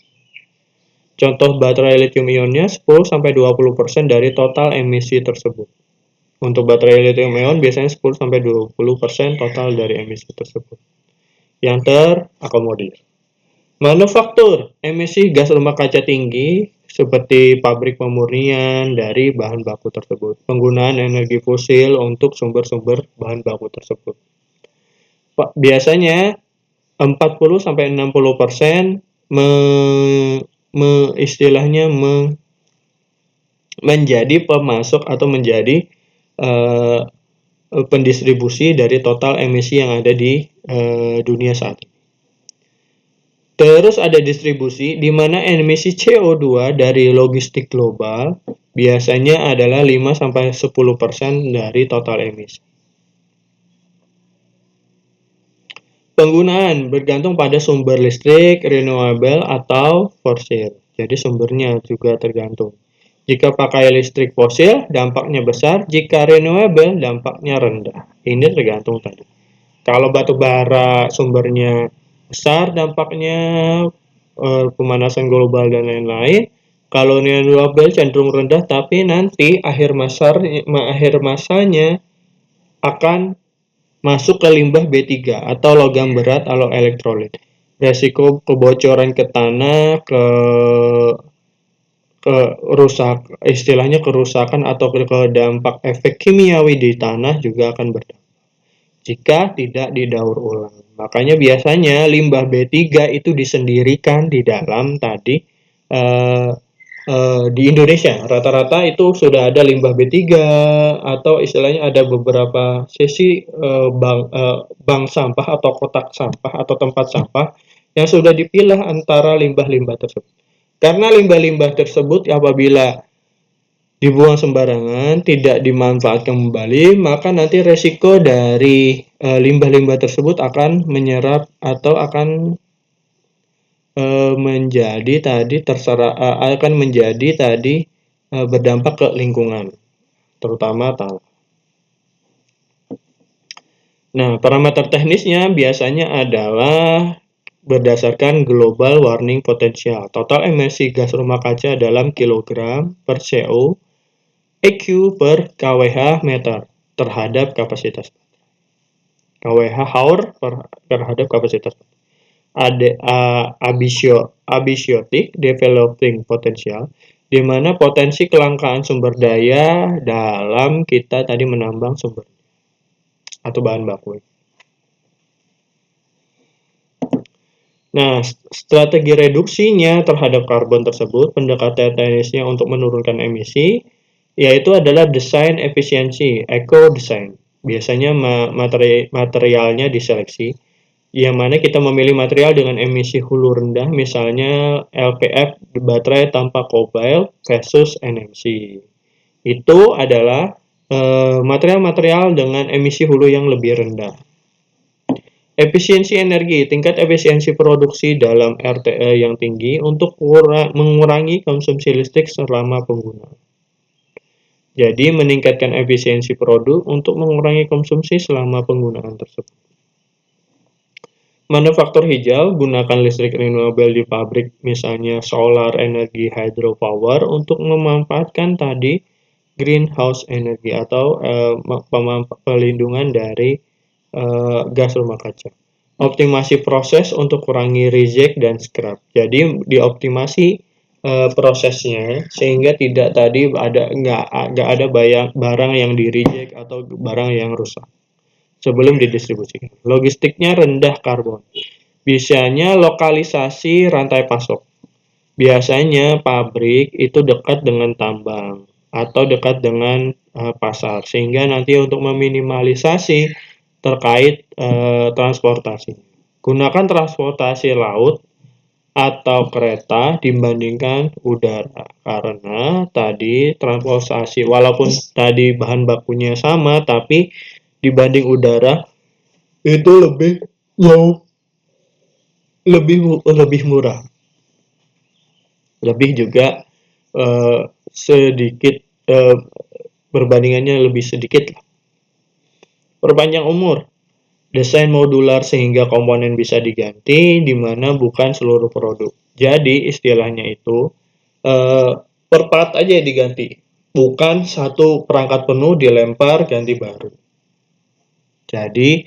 Contoh baterai lithium ionnya 10-20% dari total emisi tersebut. Untuk baterai lithium ion biasanya 10-20% total dari emisi tersebut yang terakomodir. Manufaktur, emisi gas rumah kaca tinggi seperti pabrik pemurnian dari bahan baku tersebut. Penggunaan energi fosil untuk sumber-sumber bahan baku tersebut. Biasanya 40-60% istilahnya menjadi pemasok atau menjadi pendistribusi dari total emisi yang ada di dunia saat ini. Terus ada distribusi di mana emisi CO2 dari logistik global biasanya adalah 5-10% dari total emisi. Penggunaan bergantung pada sumber listrik, renewable, atau fosil. Jadi sumbernya juga tergantung. Jika pakai listrik fosil, dampaknya besar. Jika renewable, dampaknya rendah. Ini tergantung tadi. Kalau batu bara sumbernya besar, dampaknya pemanasan global dan lain-lain. Kalau renewable cenderung rendah, tapi nanti akhir masanya akan masuk ke limbah B3 atau logam berat atau elektrolit. Resiko kebocoran ke tanah, istilahnya kerusakan atau ke dampak efek kimiawi di tanah juga akan berdampak jika tidak didaur ulang. Makanya biasanya limbah B3 itu disendirikan di dalam tadi di Indonesia. Rata-rata itu sudah ada limbah B3 atau istilahnya ada beberapa sesi bank sampah atau kotak sampah atau tempat sampah yang sudah dipilah antara limbah-limbah tersebut. Karena limbah-limbah tersebut apabila dibuang sembarangan, tidak dimanfaatkan kembali, maka nanti resiko dari limbah-limbah tersebut akan menyerap atau akan menjadi tadi berdampak ke lingkungan, terutama tanah. Nah, parameter teknisnya biasanya adalah berdasarkan global warming potential. Total emisi gas rumah kaca dalam kilogram per CO EQ per kWh meter terhadap kapasitas. Hour terhadap kapasitas. Ada abisiotic developing potential, di mana potensi kelangkaan sumber daya dalam kita tadi menambang sumber atau bahan baku. Nah, strategi reduksinya terhadap karbon tersebut, pendekatan teknisnya untuk menurunkan emisi, yaitu adalah desain efisiensi, eco design. Biasanya materialnya diseleksi, yang mana kita memilih material dengan emisi hulu rendah, misalnya LPF baterai tanpa kobalt versus NMC. Itu adalah material-material dengan emisi hulu yang lebih rendah. Efisiensi energi, tingkat efisiensi produksi dalam RTE yang tinggi untuk mengurangi konsumsi listrik selama penggunaan. Jadi, meningkatkan efisiensi produk untuk mengurangi konsumsi selama penggunaan tersebut. Manufaktur hijau, gunakan listrik renewable di pabrik, misalnya solar energi hydropower, untuk memanfaatkan tadi greenhouse energi atau pelindungan dari gas rumah kaca. Optimasi proses untuk kurangi reject dan scrap. Jadi dioptimasi prosesnya sehingga tidak tadi nggak ada barang yang di reject atau barang yang rusak sebelum didistribusikan. Logistiknya rendah karbon. Biasanya lokalisasi rantai pasok. Biasanya pabrik itu dekat dengan tambang atau dekat dengan pasar, sehingga nanti untuk meminimalisasi terkait transportasi. Gunakan transportasi laut atau kereta dibandingkan udara, karena tadi transportasi walaupun tadi bahan bakunya sama, tapi dibanding udara itu lebih murah, lebih juga sedikit perbandingannya lebih sedikit. Perpanjang umur, desain modular sehingga komponen bisa diganti, di mana bukan seluruh produk. Jadi istilahnya itu per part aja diganti, bukan satu perangkat penuh dilempar ganti baru. Jadi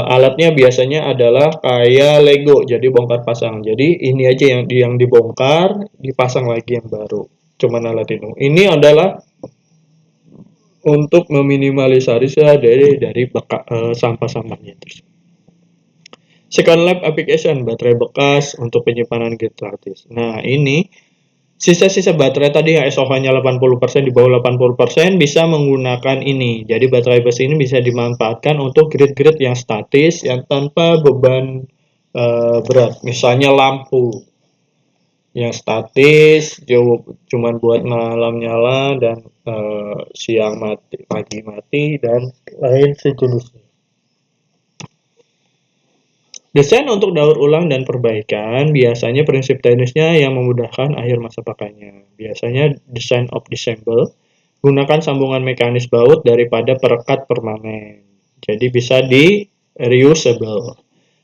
alatnya biasanya adalah kayak Lego, jadi bongkar pasang. Jadi ini aja yang dibongkar, dipasang lagi yang baru. Cuman alat itu. Ini adalah untuk meminimalisasi dari sampah-sampahnya. Second life application, baterai bekas untuk penyimpanan gratis. Nah, ini sisa-sisa baterai tadi yang SOH-nya 80%, di bawah 80% bisa menggunakan ini. Jadi baterai besi ini bisa dimanfaatkan untuk grid-grid yang statis yang tanpa beban berat. Misalnya lampu yang statis cuman buat malam nyala dan siang mati, pagi mati, dan lain sejenisnya. Desain untuk daur ulang dan perbaikan, biasanya prinsip teknisnya yang memudahkan akhir masa pakainya. Biasanya design of disable, gunakan sambungan mekanis baut daripada perekat permanen. Jadi bisa di reusable.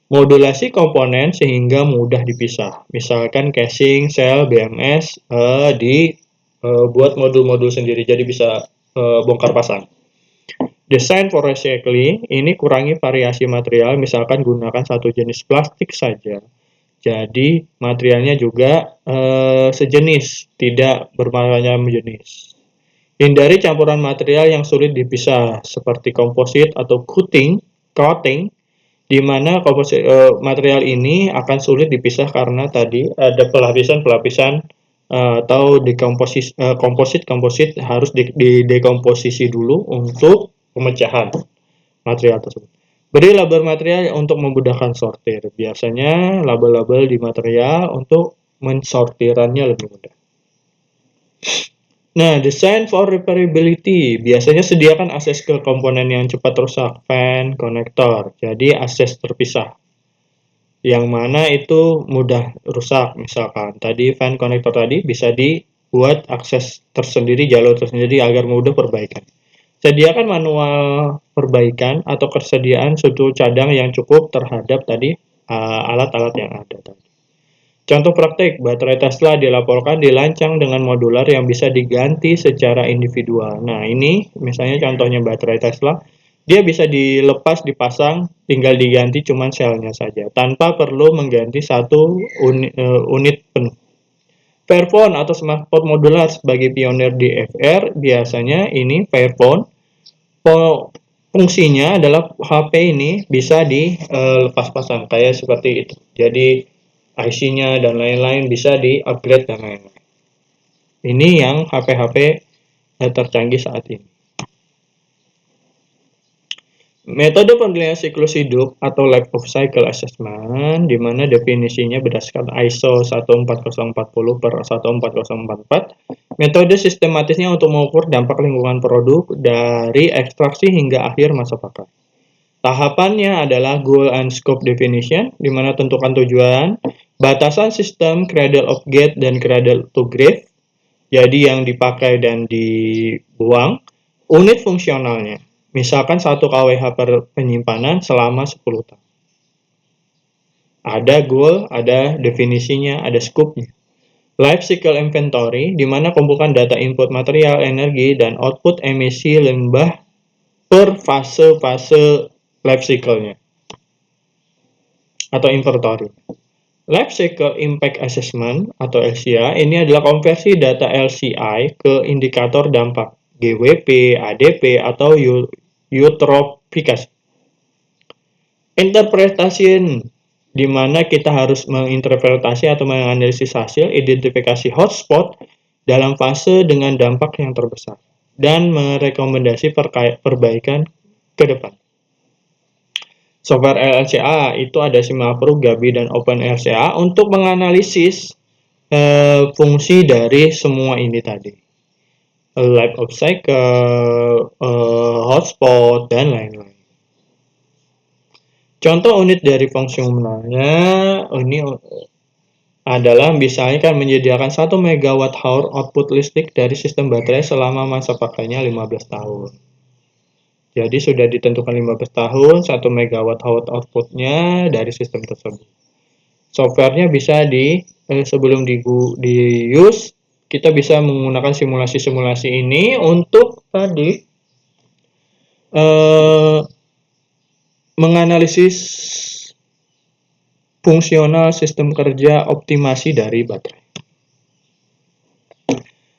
Modulasi komponen sehingga mudah dipisah. Misalkan casing, sel, BMS buat modul-modul sendiri, jadi bisa bongkar pasang. Desain for recycling, ini kurangi variasi material, misalkan gunakan satu jenis plastik saja. Jadi materialnya juga sejenis, tidak bermacam jenis. Hindari campuran material yang sulit dipisah, seperti komposit atau coating, di mana material ini akan sulit dipisah karena tadi ada pelapisan-pelapisan atau komposit harus didekomposisi dulu untuk pemecahan material tersebut. Beri label material untuk memudahkan sortir. Biasanya label-label di material untuk mensortirannya lebih mudah. Nah, design for repairability. Biasanya sediakan akses ke komponen yang cepat rusak, fan, konektor. Jadi akses terpisah. Yang mana itu mudah rusak. Misalkan tadi fan konektor tadi bisa dibuat akses tersendiri, jalur tersendiri agar mudah perbaikan. Sediakan manual perbaikan atau kesediaan suatu cadang yang cukup terhadap tadi alat-alat yang ada tadi. Contoh praktik, baterai Tesla dilaporkan dirancang dengan modular yang bisa diganti secara individual. Nah, ini misalnya contohnya baterai Tesla Dia bisa dilepas, dipasang, tinggal diganti cuman selnya saja, tanpa perlu mengganti satu unit penuh. Fairphone atau smartphone modular sebagai pionir di FR, biasanya ini Fairphone, fungsinya adalah HP ini bisa dilepas pasang, kayak seperti itu. Jadi IC-nya dan lain-lain bisa di-upgrade dan lain-lain. Ini yang HP-HP tercanggih saat ini. Metode penilaian siklus hidup atau life of cycle assessment, di mana definisinya berdasarkan ISO 14040 per 14044. Metode sistematisnya untuk mengukur dampak lingkungan produk dari ekstraksi hingga akhir masa pakai. Tahapannya adalah goal and scope definition, di mana tentukan tujuan, batasan sistem cradle of gate dan cradle to grave, jadi yang dipakai dan dibuang, unit fungsionalnya. Misalkan 1 kWh per penyimpanan selama 10 tahun. Ada goal, ada definisinya, ada scope-nya. Life cycle inventory, di mana kumpulkan data input material, energi, dan output emisi limbah per fase-fase life cycle-nya. Atau inventory. Life Cycle Impact Assessment atau LCA ini adalah konversi data LCI ke indikator dampak GWP, ADP, atau eutrofikasi. Interpretasi di mana kita harus menginterpretasi atau menganalisis hasil identifikasi hotspot dalam fase dengan dampak yang terbesar dan merekomendasi perbaikan ke depan. Software LCA itu ada Simapro, Gabi, dan OpenLCA untuk menganalisis fungsi dari semua ini tadi. Life of cycle, hotspot, dan lain-lain. Contoh unit dari fungsionalnya ini adalah misalnya kan menyediakan 1 MWh output listrik dari sistem baterai selama masa pakainya 15 tahun. Jadi sudah ditentukan 15 tahun, 1 MW outputnya dari sistem tersebut. Softwarenya bisa sebelum di-use, kita bisa menggunakan simulasi-simulasi ini untuk tadi menganalisis fungsional sistem kerja optimasi dari baterai.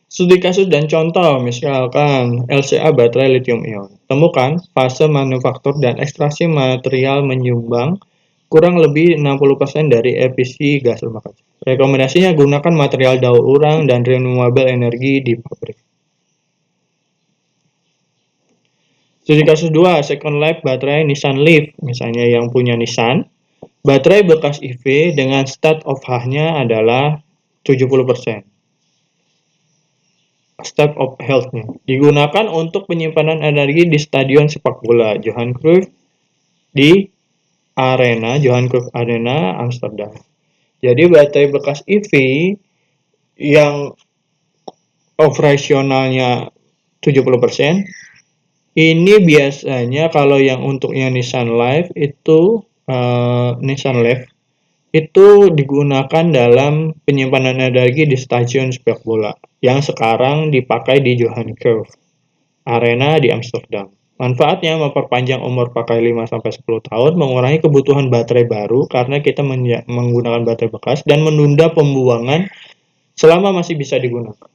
Studi kasus dan contoh, misalkan LCA baterai lithium ion. Temukan fase manufaktur dan ekstraksi material menyumbang kurang lebih 60% dari emisi gas rumah kaca. Rekomendasinya gunakan material daur ulang dan renewable energi di pabrik. Studi kasus 2, second life baterai Nissan Leaf, misalnya yang punya Nissan. Baterai bekas EV dengan state of health-nya adalah 70%. State of health-nya digunakan untuk penyimpanan energi di stadion sepak bola Johan Cruyff di Johan Cruyff Arena Amsterdam. Jadi baterai bekas EV yang operasionalnya 70%, ini biasanya kalau yang untuknya Nissan Leaf itu Nissan Leaf itu digunakan dalam penyimpanan energi di stadion sepak bola yang sekarang dipakai di Johan Cruyff Arena di Amsterdam. Manfaatnya memperpanjang umur pakai 5-10 tahun, mengurangi kebutuhan baterai baru karena kita menggunakan baterai bekas, dan menunda pembuangan selama masih bisa digunakan.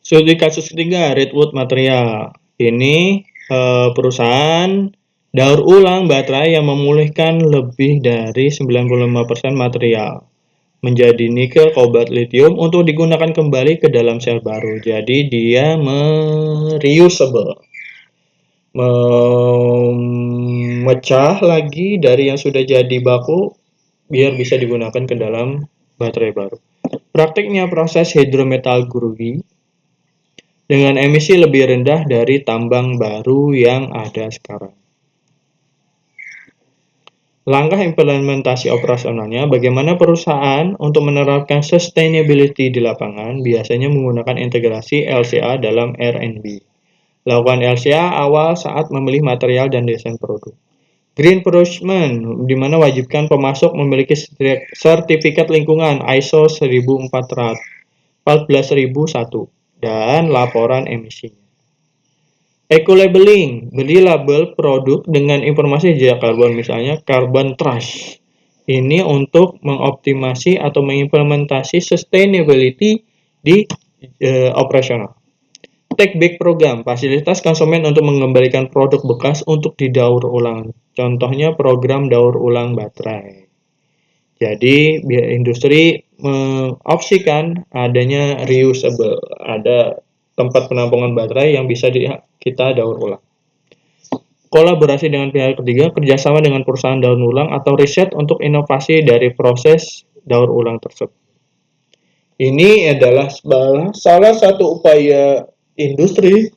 Studi kasus ketiga, Redwood Material. Ini perusahaan daur ulang baterai yang memulihkan lebih dari 95% material menjadi nikel, kobalt, lithium untuk digunakan kembali ke dalam sel baru. Jadi dia reusable, memecah lagi dari yang sudah jadi baku biar bisa digunakan ke dalam baterai baru. Praktiknya proses hidrometalurgi dengan emisi lebih rendah dari tambang baru yang ada sekarang. Langkah implementasi operasionalnya, bagaimana perusahaan untuk menerapkan sustainability di lapangan biasanya menggunakan integrasi LCA dalam R&D. Lakukan LCA awal saat memilih material dan desain produk. Green Procurement, di mana wajibkan pemasok memiliki sertifikat lingkungan ISO 1400 14.001 dan laporan emisinya. Eco-labeling, beli label produk dengan informasi jejak karbon, misalnya carbon trace. Ini untuk mengoptimasi atau mengimplementasi sustainability di operasional. Take back program, fasilitas konsumen untuk mengembalikan produk bekas untuk didaur ulang. Contohnya program daur ulang baterai. Jadi industri mengopsikan adanya reusable, ada tempat penampungan baterai yang bisa kita daur ulang. Kolaborasi dengan pihak ketiga, kerjasama dengan perusahaan daur ulang atau riset untuk inovasi dari proses daur ulang tersebut. Ini adalah salah satu upaya industri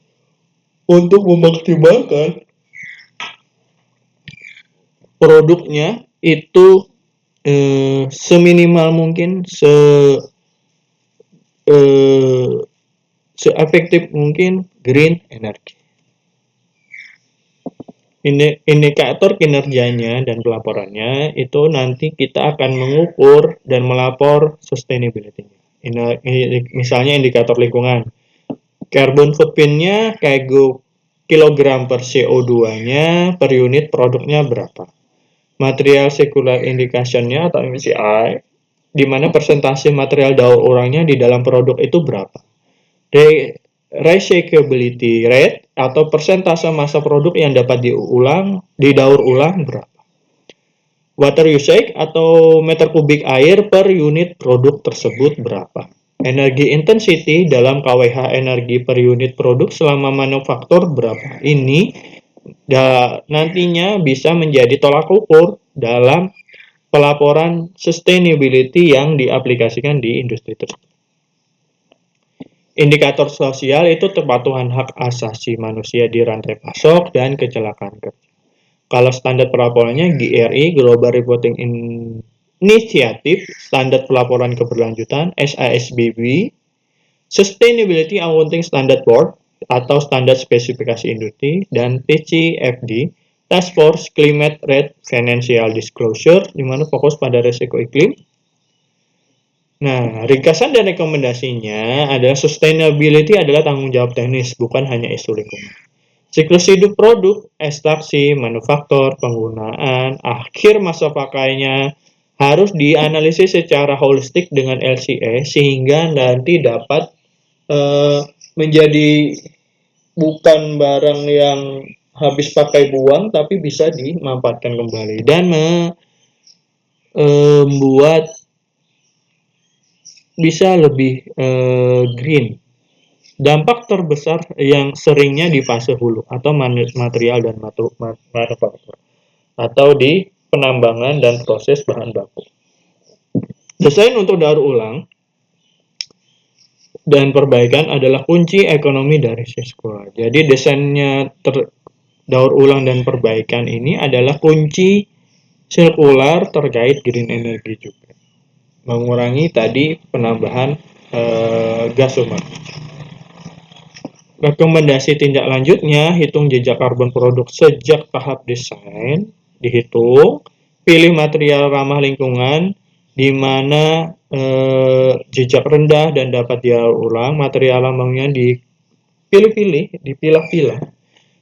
untuk memaksimalkan produknya itu seminimal mungkin, seefektif mungkin green energy. Indikator kinerjanya dan pelaporannya itu nanti kita akan mengukur dan melapor sustainability. Misalnya indikator lingkungan, carbon footprint-nya kayak kilogram per CO2-nya per unit produknya berapa. Material circular indication-nya atau MCI, di mana persentase material daur ulangnya di dalam produk itu berapa. Recyclability rate atau persentase massa produk yang dapat didaur ulang berapa. Water usage atau meter kubik air per unit produk tersebut berapa. Energi intensity dalam kWh energi per unit produk selama manufaktur berapa. Ini nantinya bisa menjadi tolak ukur dalam pelaporan sustainability yang diaplikasikan di industri tersebut. Indikator sosial itu kepatuhan hak asasi manusia di rantai pasok dan kecelakaan kerja. Kalau standar pelaporannya GRI, Global Reporting Initiative, standar pelaporan keberlanjutan, SASBB, Sustainability Accounting Standard Board, atau standar spesifikasi industri, dan TCFD, Task Force Climate Rate Financial Disclosure, di mana fokus pada risiko iklim. Nah, ringkasan dan rekomendasinya adalah sustainability adalah tanggung jawab teknis, bukan hanya isu lingkungan. Siklus hidup produk, ekstraksi, manufaktur, penggunaan, akhir masa pakainya harus dianalisis secara holistik dengan LCA sehingga nanti dapat menjadi bukan barang yang habis pakai buang tapi bisa dimanfaatkan kembali dan membuat bisa lebih green. Dampak terbesar yang seringnya di fase hulu atau material dan manufaktur atau di penambangan dan proses bahan baku. Desain untuk daur ulang dan perbaikan adalah kunci ekonomi dari sirkular. Jadi desainnya daur ulang dan perbaikan ini adalah kunci sirkular terkait green energy juga. Mengurangi tadi penambahan gas rumah. Rekomendasi tindak lanjutnya, hitung jejak karbon produk sejak tahap desain, dihitung, pilih material ramah lingkungan, di mana jejak rendah dan dapat didaur ulang, material lambangnya dipilah-pilah.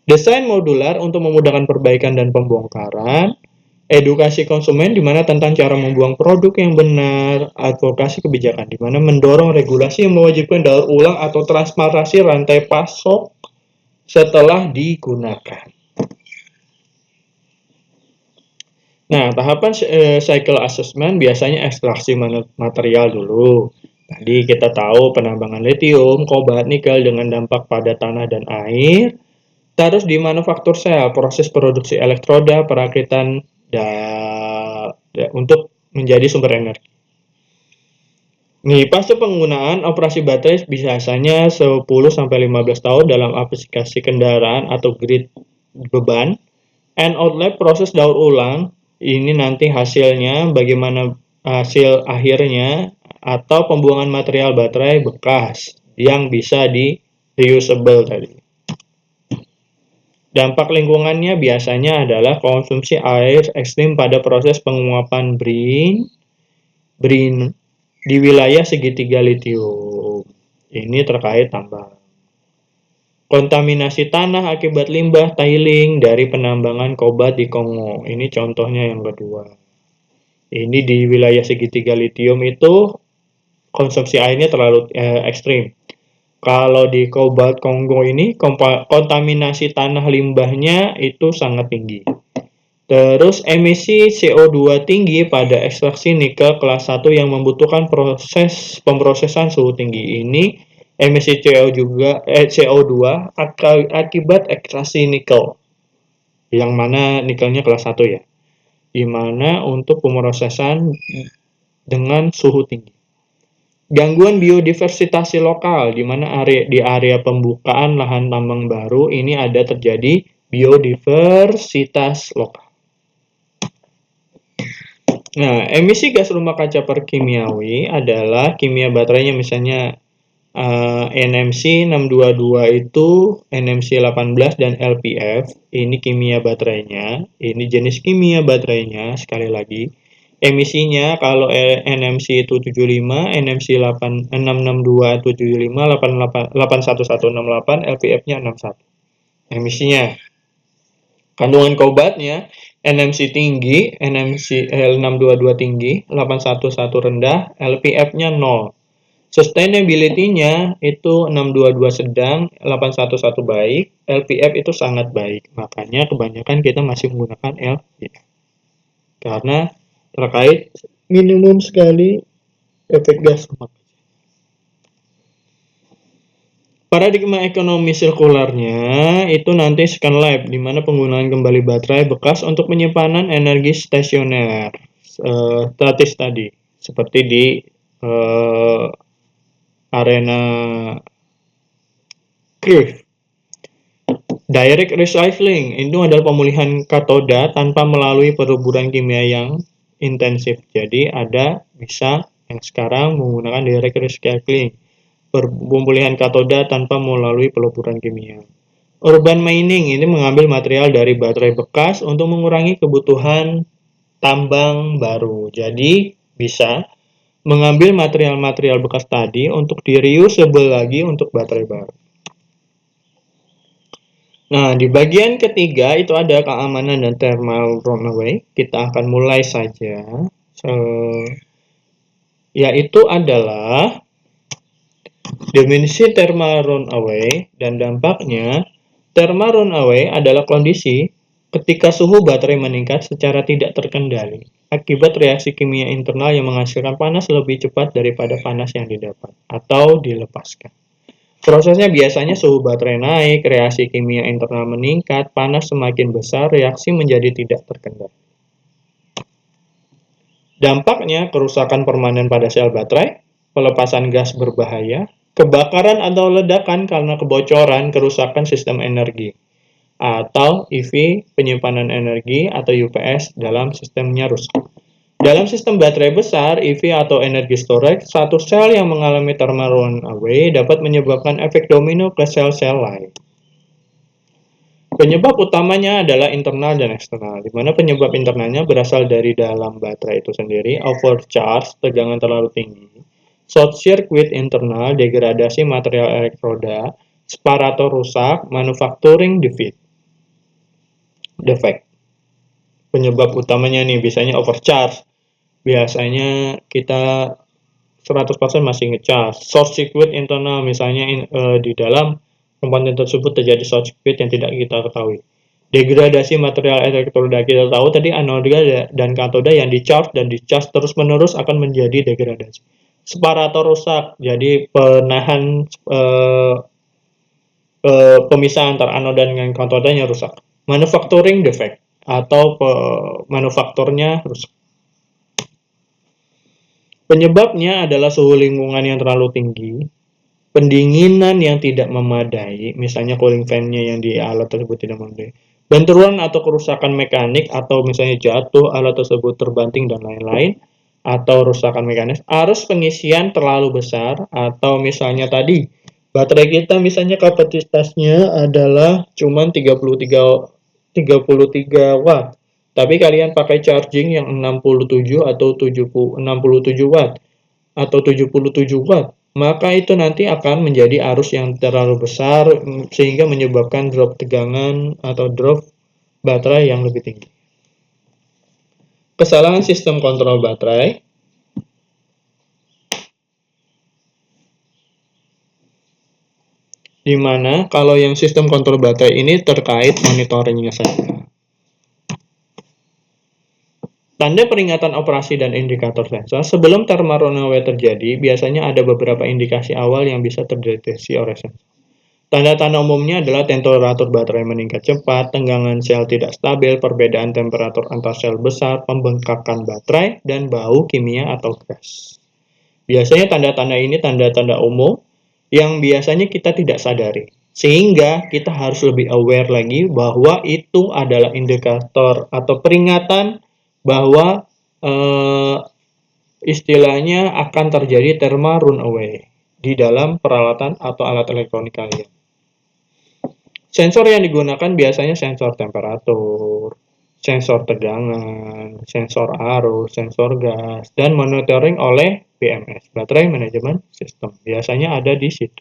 Desain modular untuk memudahkan perbaikan dan pembongkaran, edukasi konsumen di mana tentang cara membuang produk yang benar, advokasi kebijakan di mana mendorong regulasi yang mewajibkan daur ulang atau transparansi rantai pasok setelah digunakan. Nah, tahapan cycle assessment biasanya ekstraksi material dulu. Tadi kita tahu penambangan litium, kobalt, nikel dengan dampak pada tanah dan air. Terus di manufaktur sel, proses produksi elektroda, perakitan untuk menjadi sumber energi. Nih, fase penggunaan operasi baterai biasanya 10-15 tahun dalam aplikasi kendaraan atau grid beban. And outlet proses daur ulang, ini nanti hasilnya bagaimana hasil akhirnya atau pembuangan material baterai bekas yang bisa di reusable tadi. Dampak lingkungannya biasanya adalah konsumsi air ekstrim pada proses penguapan brin di wilayah segitiga litium. Ini terkait tambang. Kontaminasi tanah akibat limbah tailing dari penambangan kobat di Kongo. Ini contohnya yang kedua. Ini di wilayah segitiga lithium itu konsumsi airnya terlalu ekstrim. Kalau di Cobalt Kongo ini kontaminasi tanah limbahnya itu sangat tinggi. Terus emisi CO2 tinggi pada ekstraksi nikel kelas 1 yang membutuhkan proses pemrosesan suhu tinggi. Ini emisi CO2 akibat ekstraksi nikel. Yang mana nikelnya kelas 1 ya. Di mana untuk pemrosesan dengan suhu tinggi. Gangguan biodiversitas lokal, di mana di area pembukaan lahan tambang baru ini ada terjadi biodiversitas lokal. Nah, emisi gas rumah kaca perkimiawi adalah kimia baterainya misalnya NMC 622 itu NMC 18 dan LPF, ini kimia baterainya, ini jenis kimia baterainya sekali lagi. Emisinya kalau NMC itu 75, NMC 662 75, 81168, LPF-nya 61. Emisinya. Kandungan kobatnya NMC tinggi, NMC 622 tinggi, 811 rendah, LPF-nya 0. Sustainability-nya itu 622 sedang, 811 baik, LPF itu sangat baik. Makanya kebanyakan kita masih menggunakan LPF. Karena terkait minimum sekali efek gas rumah kaca. Paradigma ekonomi sirkularnya itu nanti second life, di mana penggunaan kembali baterai bekas untuk penyimpanan energi stasioner, statis tadi, seperti di arena Cruyff. Direct recycling itu adalah pemulihan katoda tanpa melalui peruburan kimia yang intensif. Jadi ada bisa yang sekarang menggunakan direct recycling, pemulihan katoda tanpa melalui peluburan kimia. Urban mining ini mengambil material dari baterai bekas untuk mengurangi kebutuhan tambang baru. Jadi bisa mengambil material-material bekas tadi untuk di-reusable lagi untuk baterai baru. Nah, di bagian ketiga itu ada keamanan dan thermal runaway. Kita akan mulai saja. Yaitu adalah definisi thermal runaway dan dampaknya. Thermal runaway adalah kondisi ketika suhu baterai meningkat secara tidak terkendali akibat reaksi kimia internal yang menghasilkan panas lebih cepat daripada panas yang didapat atau dilepaskan. Prosesnya biasanya suhu baterai naik, reaksi kimia internal meningkat, panas semakin besar, reaksi menjadi tidak terkendali. Dampaknya kerusakan permanen pada sel baterai, pelepasan gas berbahaya, kebakaran atau ledakan karena kebocoran, kerusakan sistem energi, atau EV, penyimpanan energi, atau UPS dalam sistemnya rusak. Dalam sistem baterai besar, EV atau energy storage, satu sel yang mengalami thermal runaway dapat menyebabkan efek domino ke sel-sel lain. Penyebab utamanya adalah internal dan eksternal, di mana penyebab internalnya berasal dari dalam baterai itu sendiri, overcharge, tegangan terlalu tinggi, short circuit internal, degradasi material elektroda, separator rusak, manufacturing defect. Penyebab utamanya nih biasanya overcharge. Biasanya kita 100% masih ngecas. Short circuit internal misalnya di dalam komponen tersebut terjadi short circuit yang tidak kita ketahui. Degradasi material elektroda kita tahu tadi anoda dan katoda yang dicharge dan dicas terus-menerus akan menjadi degradasi. Separator rusak, jadi penahan pemisah antar anoda dengan katodanya rusak. Manufacturing defect atau manufakturnya rusak. Penyebabnya adalah suhu lingkungan yang terlalu tinggi, pendinginan yang tidak memadai, misalnya cooling fan-nya yang di alat tersebut tidak memadai, benturan atau kerusakan mekanik, atau misalnya jatuh alat tersebut terbanting dan lain-lain, atau rusakan mekanis, arus pengisian terlalu besar, atau misalnya tadi, baterai kita misalnya kapasitasnya adalah cuma 33 watt. Tapi kalian pakai charging yang 67 atau 67 watt atau 77 watt. maka itu nanti akan menjadi arus yang terlalu besar sehingga menyebabkan drop tegangan atau drop baterai yang lebih tinggi. Kesalahan sistem kontrol baterai. Di mana kalau yang sistem kontrol baterai ini terkait monitoringnya saja. Tanda peringatan operasi dan indikator sensor. Sebelum thermal runaway terjadi, biasanya ada beberapa indikasi awal yang bisa terdeteksi oleh sensor. Tanda-tanda umumnya adalah temperatur baterai meningkat cepat, tenggangan sel tidak stabil, perbedaan temperatur antar sel besar, pembengkakan baterai, dan bau kimia atau gas. Biasanya tanda-tanda ini tanda-tanda umum yang biasanya kita tidak sadari. Sehingga kita harus lebih aware lagi bahwa itu adalah indikator atau peringatan bahwa istilahnya akan terjadi thermal runaway di dalam peralatan atau alat elektronik kalian. Sensor yang digunakan biasanya sensor temperatur, sensor tegangan, sensor arus, sensor gas, dan monitoring oleh BMS, Baterai Management System. Biasanya ada di situ.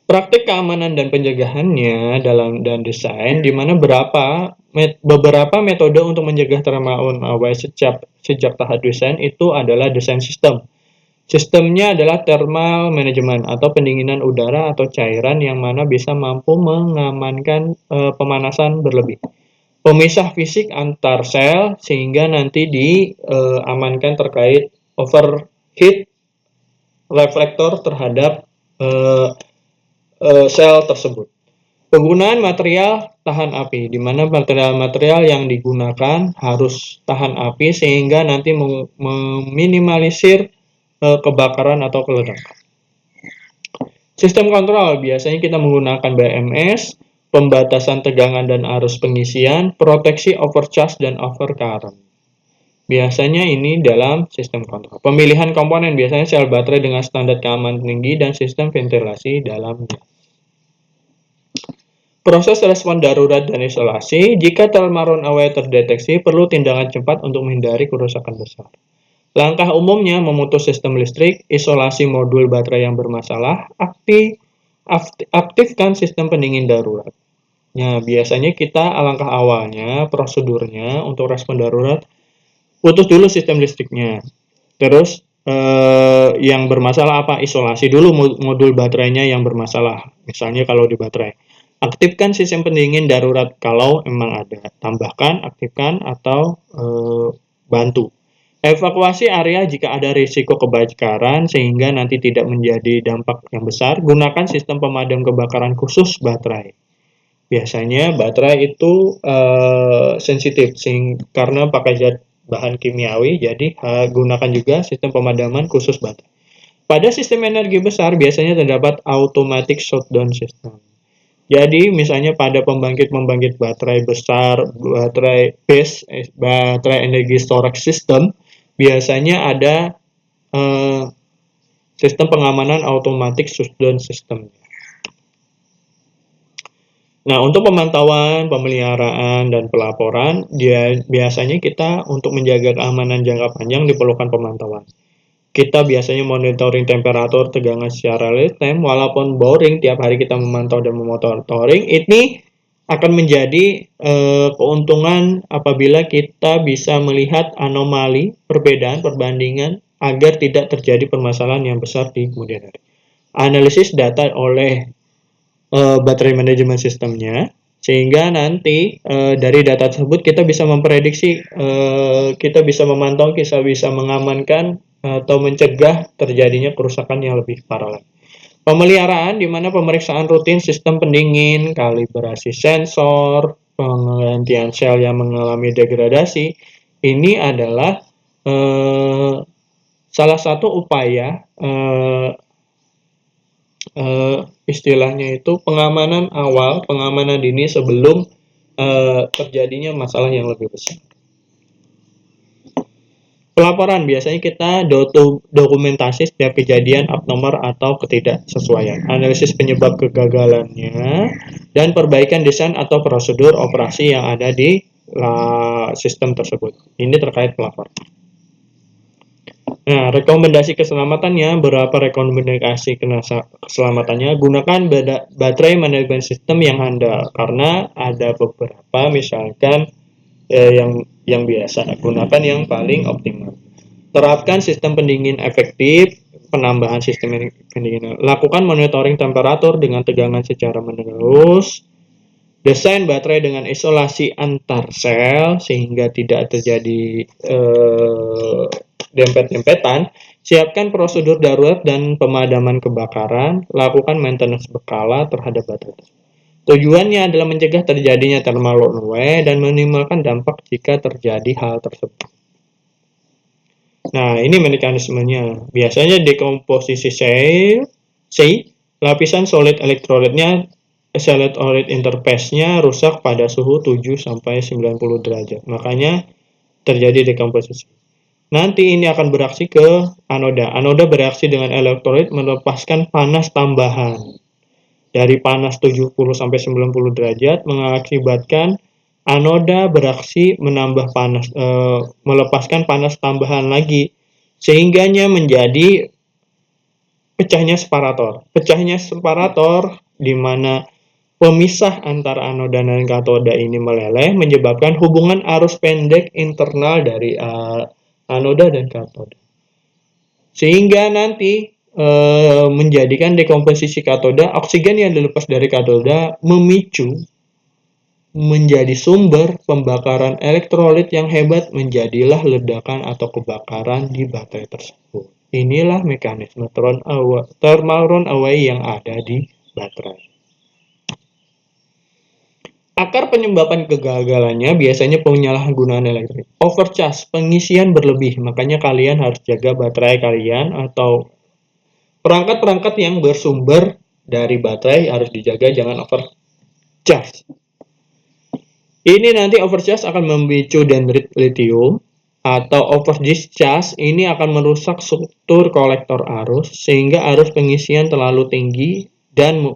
Praktik keamanan dan pencegahannya dalam dan desain, di mana beberapa metode untuk mencegah thermal runaway sejak tahap desain itu adalah desain sistem. Sistemnya adalah thermal management atau pendinginan udara atau cairan yang mana bisa mampu mengamankan pemanasan berlebih. Pemisah fisik antar sel sehingga nanti diamankan terkait overheat reflektor terhadap sel tersebut. Penggunaan material tahan api, di mana material-material yang digunakan harus tahan api sehingga nanti meminimalisir kebakaran atau keledakan. Sistem kontrol, biasanya kita menggunakan BMS, pembatasan tegangan dan arus pengisian, proteksi overcharge dan overcurrent. Biasanya ini dalam sistem kontrol. Pemilihan komponen, biasanya sel baterai dengan standar keamanan tinggi dan sistem ventilasi dalamnya. Proses respon darurat dan isolasi, jika thermal runaway terdeteksi, perlu tindakan cepat untuk menghindari kerusakan besar. Langkah umumnya memutus sistem listrik, isolasi modul baterai yang bermasalah, aktifkan sistem pendingin darurat. Nah, biasanya kita alangkah awalnya, prosedurnya untuk respon darurat, putus dulu sistem listriknya. Terus yang bermasalah apa? Isolasi dulu modul baterainya yang bermasalah. Misalnya kalau di baterai. Aktifkan sistem pendingin darurat kalau memang ada. Tambahkan, aktifkan, atau bantu. Evakuasi area jika ada risiko kebakaran sehingga nanti tidak menjadi dampak yang besar. Gunakan sistem pemadam kebakaran khusus baterai. Biasanya baterai itu sensitif karena pakai zat bahan kimiawi, jadi gunakan juga sistem pemadaman khusus baterai. Pada sistem energi besar biasanya terdapat automatic shutdown system. Jadi misalnya pada pembangkit baterai besar, baterai energi storage system, biasanya ada sistem pengamanan automatic shutdown system. Nah, untuk pemantauan, pemeliharaan, dan pelaporan, biasanya kita untuk menjaga keamanan jangka panjang diperlukan pemantauan. Kita biasanya monitoring temperatur tegangan secara real time, walaupun boring tiap hari kita memantau dan memonitoring, ini akan menjadi keuntungan apabila kita bisa melihat anomali, perbandingan, agar tidak terjadi permasalahan yang besar di kemudian hari. Analisis data oleh baterai manajemen sistemnya, sehingga nanti dari data tersebut kita bisa memprediksi, kita bisa memantau, kita bisa mengamankan atau mencegah terjadinya kerusakan yang lebih parah lagi. Pemeliharaan di mana pemeriksaan rutin sistem pendingin, kalibrasi sensor, penggantian sel yang mengalami degradasi, ini adalah salah satu upaya istilahnya itu pengamanan awal, pengamanan dini sebelum terjadinya masalah yang lebih besar. Pelaporan, biasanya kita dokumentasi setiap kejadian abnormal atau ketidaksesuaian, analisis penyebab kegagalannya, dan perbaikan desain atau prosedur operasi yang ada di sistem tersebut. Ini terkait pelaporan. Nah, rekomendasi keselamatannya, berapa rekomendasi keselamatannya? Gunakan baterai manajemen sistem yang handal, karena ada beberapa, misalkan yang biasa, gunakan yang paling optimal. Terapkan sistem pendingin efektif, penambahan sistem pendingin. Lakukan monitoring temperatur dengan tegangan secara menerus. Desain baterai dengan isolasi antar sel sehingga tidak terjadi dempet-dempetan. Siapkan prosedur darurat dan pemadaman kebakaran. Lakukan maintenance berkala terhadap baterai. Tujuannya adalah mencegah terjadinya thermal runaway dan minimalkan dampak jika terjadi hal tersebut. Nah, ini mekanismenya. Biasanya dekomposisi lapisan solid elektrolitnya, solid interface-nya rusak pada suhu 7 sampai 90 derajat. Makanya terjadi dekomposisi. Nanti ini akan bereaksi ke anoda. Anoda bereaksi dengan elektrolit melepaskan panas tambahan. Dari panas 70 sampai 90 derajat mengakibatkan anoda bereaksi menambah panas, melepaskan panas tambahan lagi, sehingganya menjadi pecahnya separator. Pecahnya separator di mana pemisah antara anoda dan katoda ini meleleh menyebabkan hubungan arus pendek internal dari anoda dan katoda. Sehingga nanti menjadikan dekomposisi katoda, oksigen yang dilepas dari katoda memicu menjadi sumber pembakaran elektrolit yang hebat, menjadilah ledakan atau kebakaran di baterai tersebut. Inilah mekanisme thermal runaway yang ada di baterai. Akar penyebab kegagalannya biasanya penyalahgunaan elektrik. Overcharge, pengisian berlebih. Makanya kalian harus jaga baterai kalian atau perangkat-perangkat yang bersumber dari baterai harus dijaga, jangan overcharge. Ini nanti overcharge akan memicu dendrit lithium, atau overdischarge ini akan merusak struktur kolektor arus sehingga arus pengisian terlalu tinggi, dan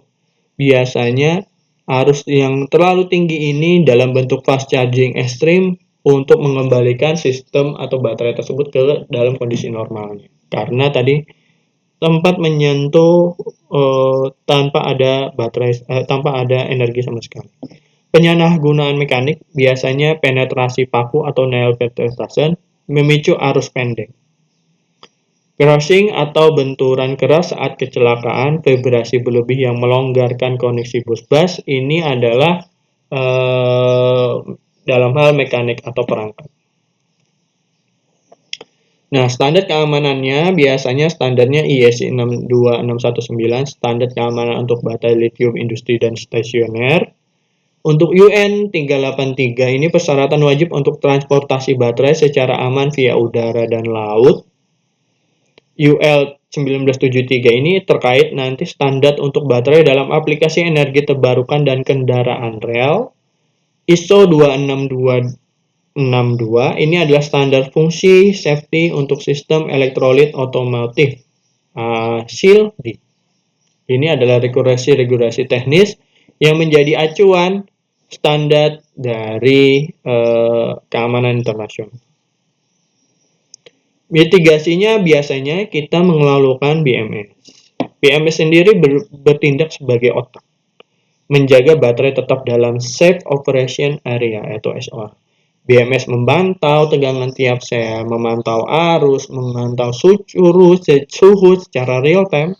biasanya arus yang terlalu tinggi ini dalam bentuk fast charging ekstrim untuk mengembalikan sistem atau baterai tersebut ke dalam kondisi normalnya. Karena tadi tempat menyentuh tanpa ada baterai, tanpa ada energi sama sekali. Penyalahgunaan mekanik biasanya penetrasi paku atau nail penetration memicu arus pendek. Crossing atau benturan keras saat kecelakaan, vibrasi berlebih yang melonggarkan koneksi bus ini adalah dalam hal mekanik atau perangkat. Nah, standar keamanannya biasanya standarnya IEC 62619, standar keamanan untuk baterai lithium industri dan stasioner. Untuk UN 383 ini persyaratan wajib untuk transportasi baterai secara aman via udara dan laut. UL 1973 ini terkait nanti standar untuk baterai dalam aplikasi energi terbarukan dan kendaraan rel. ISO 26262 ini adalah standar fungsi safety untuk sistem elektrolit otomotif. SIL-D. Ini adalah regulasi teknis yang menjadi acuan standar dari keamanan internasional. Mitigasinya biasanya kita melakukan BMS. BMS sendiri bertindak sebagai otak, menjaga baterai tetap dalam safe operation area atau SOA. BMS memantau tegangan tiap sel, memantau arus, memantau suhu secara real time.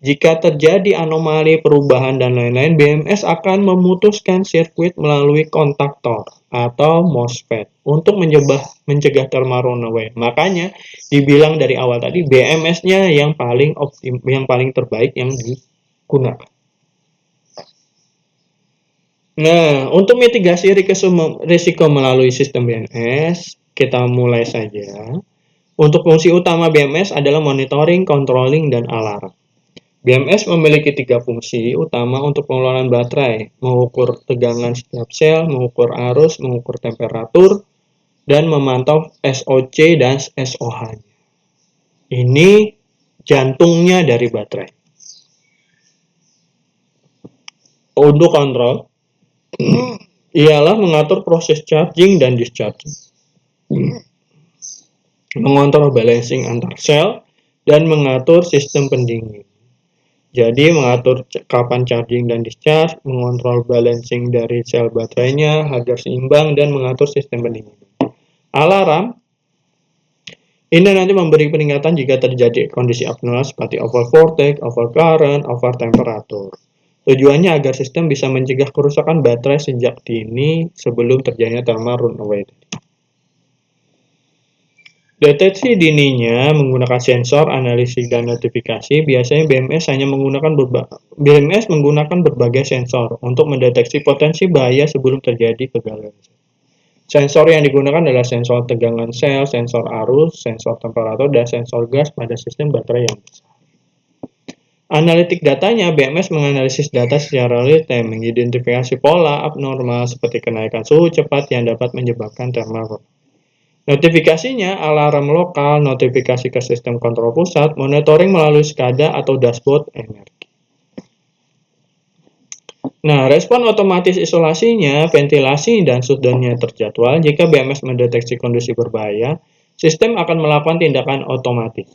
Jika terjadi anomali, perubahan, dan lain-lain, BMS akan memutuskan sirkuit melalui kontaktor atau MOSFET untuk mencegah thermal runaway. Makanya dibilang dari awal tadi BMS-nya yang paling terbaik yang digunakan. Nah, untuk mitigasi risiko melalui sistem BMS, kita mulai saja. Untuk fungsi utama BMS adalah monitoring, controlling, dan alarm. BMS memiliki 3 fungsi utama untuk pengelolaan baterai: mengukur tegangan setiap sel, mengukur arus, mengukur temperatur, dan memantau SOC dan SOH. Ini jantungnya dari baterai. Untuk kontrol, ialah mengatur proses charging dan discharging. mengontrol balancing antar sel, dan mengatur sistem pendingin. Jadi mengatur kapan charging dan discharge, mengontrol balancing dari sel baterainya agar seimbang, dan mengatur sistem pendingin. Alarm ini nanti memberi peringatan jika terjadi kondisi abnormal seperti over voltage, over current, over temperature. Tujuannya agar sistem bisa mencegah kerusakan baterai sejak dini sebelum terjadinya thermal runaway. Deteksi dininya menggunakan sensor, analisis, dan notifikasi. Biasanya BMS menggunakan berbagai sensor untuk mendeteksi potensi bahaya sebelum terjadi kegagalan. Sensor yang digunakan adalah sensor tegangan sel, sensor arus, sensor temperatur, dan sensor gas pada sistem baterai yang besar. Analitik datanya, BMS menganalisis data secara real-time, mengidentifikasi pola abnormal seperti kenaikan suhu cepat yang dapat menyebabkan thermal runaway. Notifikasinya, alarm lokal, notifikasi ke sistem kontrol pusat, monitoring melalui SCADA atau dashboard energi. Nah, respon otomatis isolasinya, ventilasi dan shutdown-nya terjadwal. Jika BMS mendeteksi kondisi berbahaya, sistem akan melakukan tindakan otomatis.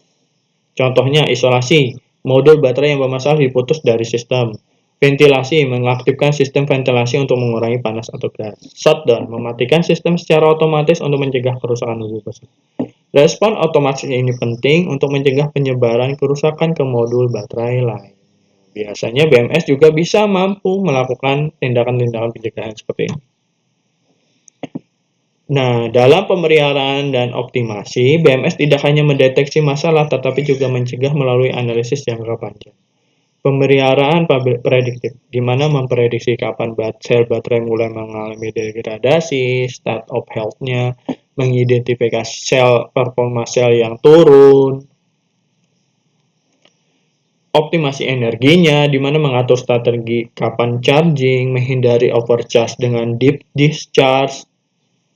Contohnya, isolasi, modul baterai yang bermasalah diputus dari sistem. Ventilasi, mengaktifkan sistem ventilasi untuk mengurangi panas atau gas. Shutdown, mematikan sistem secara otomatis untuk mencegah kerusakan lebih besar. Respon otomatis ini penting untuk mencegah penyebaran kerusakan ke modul baterai lain. Biasanya BMS juga bisa mampu melakukan tindakan-tindakan pencegahan seperti ini. Nah, dalam pemeliharaan dan optimasi, BMS tidak hanya mendeteksi masalah, tetapi juga mencegah melalui analisis jangka panjang. Pemeliharaan prediktif, di mana memprediksi kapan sel baterai mulai mengalami degradasi, state of health-nya, mengidentifikasi performa sel yang turun. Optimasi energinya, di mana mengatur strategi kapan charging, menghindari overcharge dengan deep discharge,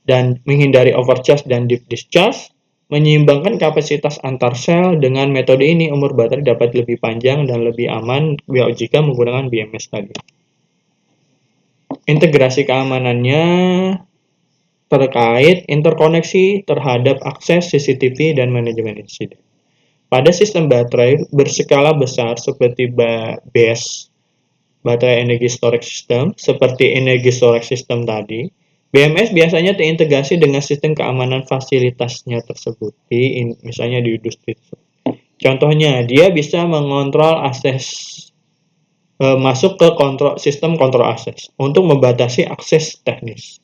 dan menghindari overcharge dan deep discharge. Menyeimbangkan kapasitas antar sel. Dengan metode ini, umur baterai dapat lebih panjang dan lebih aman jika menggunakan BMS tadi. Integrasi keamanannya terkait interkoneksi terhadap akses CCTV dan manajemen insiden. Pada sistem baterai berskala besar seperti BESS, baterai energy storage system, seperti energy storage system tadi, BMS biasanya terintegrasi dengan sistem keamanan fasilitasnya tersebut, misalnya di industri. Contohnya, dia bisa mengontrol akses masuk ke sistem kontrol akses untuk membatasi akses teknis.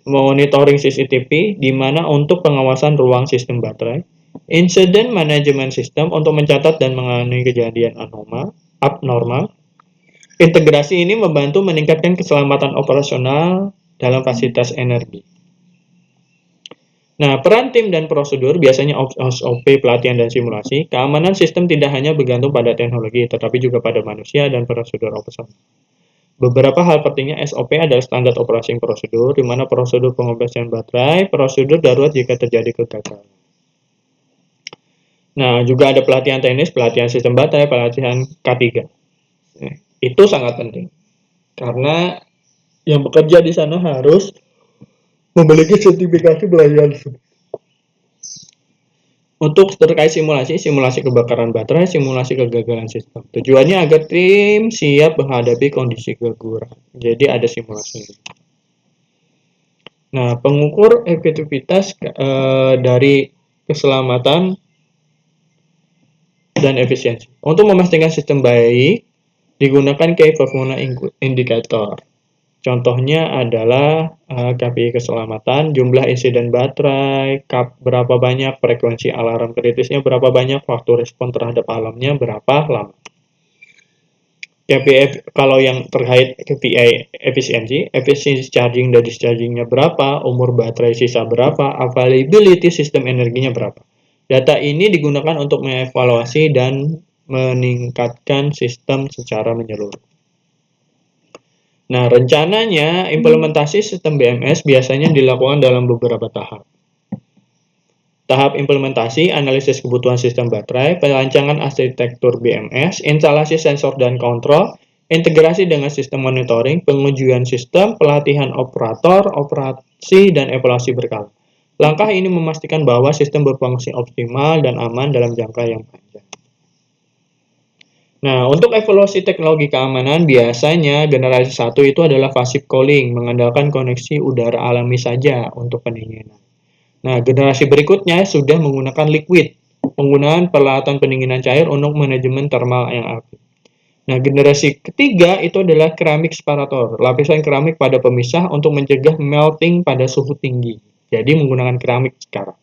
Monitoring CCTV, di mana untuk pengawasan ruang sistem baterai. Incident management system untuk mencatat dan menangani kejadian abnormal. Integrasi ini membantu meningkatkan keselamatan operasional dalam fasilitas energi. Nah, peran tim dan prosedur biasanya SOP, pelatihan, dan simulasi. Keamanan sistem tidak hanya bergantung pada teknologi, tetapi juga pada manusia dan prosedur operasional. Beberapa hal pentingnya SOP adalah standar operasi prosedur, di mana prosedur pengoperasian baterai, prosedur darurat jika terjadi kegagalan. Nah, juga ada pelatihan teknis, pelatihan sistem baterai, pelatihan K3. Itu sangat penting. Karena yang bekerja di sana harus memiliki sertifikasi pelatihan tersebut. Untuk terkait simulasi kebakaran baterai, simulasi kegagalan sistem. Tujuannya agar tim siap menghadapi kondisi kegagalan. Jadi ada simulasi. Nah, pengukur efektivitas dari keselamatan dan efisiensi. Untuk memastikan sistem baik, digunakan key performance indicator. Contohnya adalah KPI keselamatan, jumlah insiden baterai, berapa banyak, frekuensi alarm kritisnya berapa banyak, waktu respon terhadap alarmnya berapa lama. KPI kalau yang terkait KPI efisiensi charging dan dischargingnya berapa, umur baterai sisa berapa, availability sistem energinya berapa. Data ini digunakan untuk mengevaluasi dan meningkatkan sistem secara menyeluruh. Nah, rencananya implementasi sistem BMS biasanya dilakukan dalam beberapa tahap. Tahap implementasi, analisis kebutuhan sistem baterai, perancangan arsitektur BMS, instalasi sensor dan kontrol, integrasi dengan sistem monitoring, pengujian sistem, pelatihan operator, operasi, dan evaluasi berkala. Langkah ini memastikan bahwa sistem berfungsi optimal dan aman dalam jangka yang panjang. Nah, untuk evaluasi teknologi keamanan, biasanya generasi 1 itu adalah passive cooling, mengandalkan koneksi udara alami saja untuk pendinginan. Nah, generasi berikutnya sudah menggunakan liquid, penggunaan peralatan pendinginan cair untuk manajemen thermal yang aktif. Nah, generasi ketiga itu adalah keramik separator, lapisan keramik pada pemisah untuk mencegah melting pada suhu tinggi. Jadi menggunakan keramik sekarang.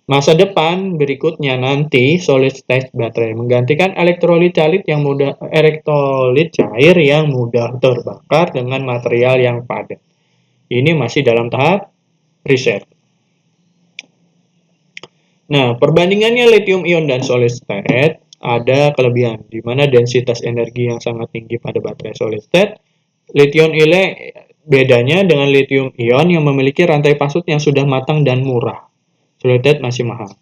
Masa depan berikutnya nanti solid state baterai menggantikan elektrolit cair yang mudah terbakar dengan material yang padat. Ini masih dalam tahap riset. Nah, perbandingannya lithium ion dan solid state ada kelebihan di mana densitas energi yang sangat tinggi pada baterai solid state. Lithium ion bedanya dengan lithium ion yang memiliki rantai pasut yang sudah matang dan murah. Solid state masih mahal.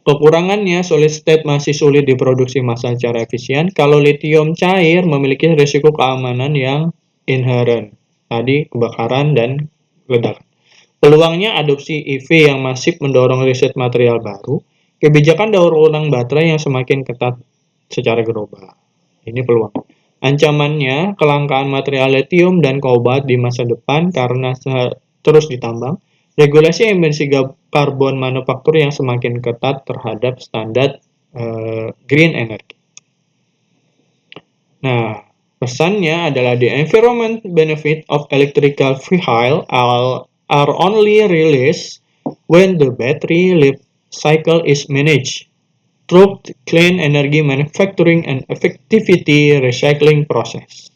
Kekurangannya, solid state masih sulit diproduksi massal secara efisien. Kalau lithium cair memiliki risiko keamanan yang inherent, tadi kebakaran dan ledakan. Peluangnya adopsi EV yang masif mendorong riset material baru, kebijakan daur ulang baterai yang semakin ketat secara global. Ini peluang. Ancamannya, kelangkaan material lithium dan kobalt di masa depan karena terus ditambang, regulasi emisi karbon manufaktur yang semakin ketat terhadap standar green energy. Nah, pesannya adalah the environment benefit of electrical vehicle are only released when the battery life cycle is managed through clean energy manufacturing and effectivity recycling process.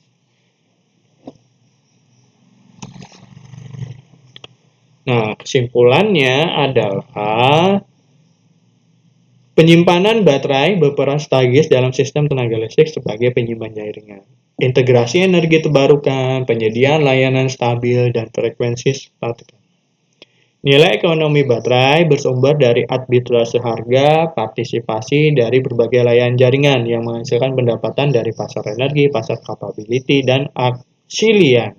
Nah, kesimpulannya adalah penyimpanan baterai berperan strategis dalam sistem tenaga listrik sebagai penyimpan jaringan. Integrasi energi terbarukan, penyediaan layanan stabil, dan frekuensi stabil. Nilai ekonomi baterai bersumber dari arbitrase harga, partisipasi dari berbagai layanan jaringan yang menghasilkan pendapatan dari pasar energi, pasar capability, dan auxiliary.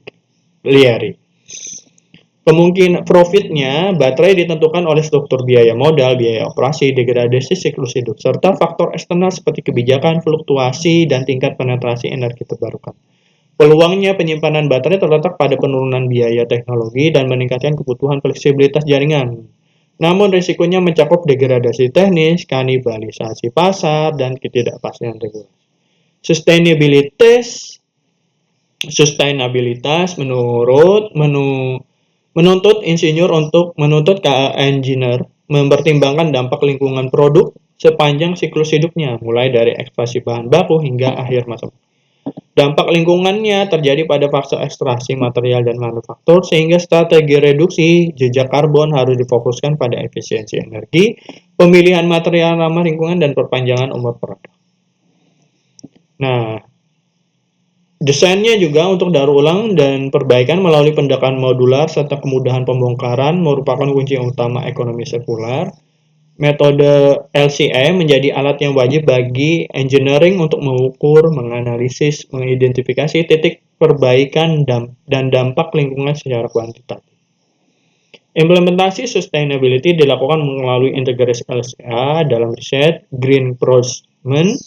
Kemungkinan profitnya, baterai ditentukan oleh struktur biaya modal, biaya operasi, degradasi siklus hidup, serta faktor eksternal seperti kebijakan, fluktuasi, dan tingkat penetrasi energi terbarukan. Peluangnya penyimpanan baterai terletak pada penurunan biaya teknologi dan meningkatkan kebutuhan fleksibilitas jaringan. Namun risikonya mencakup degradasi teknis, kanibalisasi pasar, dan ketidakpastian regulasi. Sustainabilitas menuntut insinyur untuk menuntut engineer mempertimbangkan dampak lingkungan produk sepanjang siklus hidupnya, mulai dari eksplorasi bahan baku hingga akhir masa. Dampak lingkungannya terjadi pada fase ekstraksi material dan manufaktur, sehingga strategi reduksi jejak karbon harus difokuskan pada efisiensi energi, pemilihan material ramah lingkungan, dan perpanjangan umur produk. Nah, desainnya juga untuk daur ulang dan perbaikan melalui pendekatan modular serta kemudahan pembongkaran merupakan kunci utama ekonomi sirkular. Metode LCA menjadi alat yang wajib bagi engineering untuk mengukur, menganalisis, mengidentifikasi titik perbaikan dan dampak lingkungan secara kuantitatif. Implementasi sustainability dilakukan melalui integrasi LCA dalam riset, green procurement,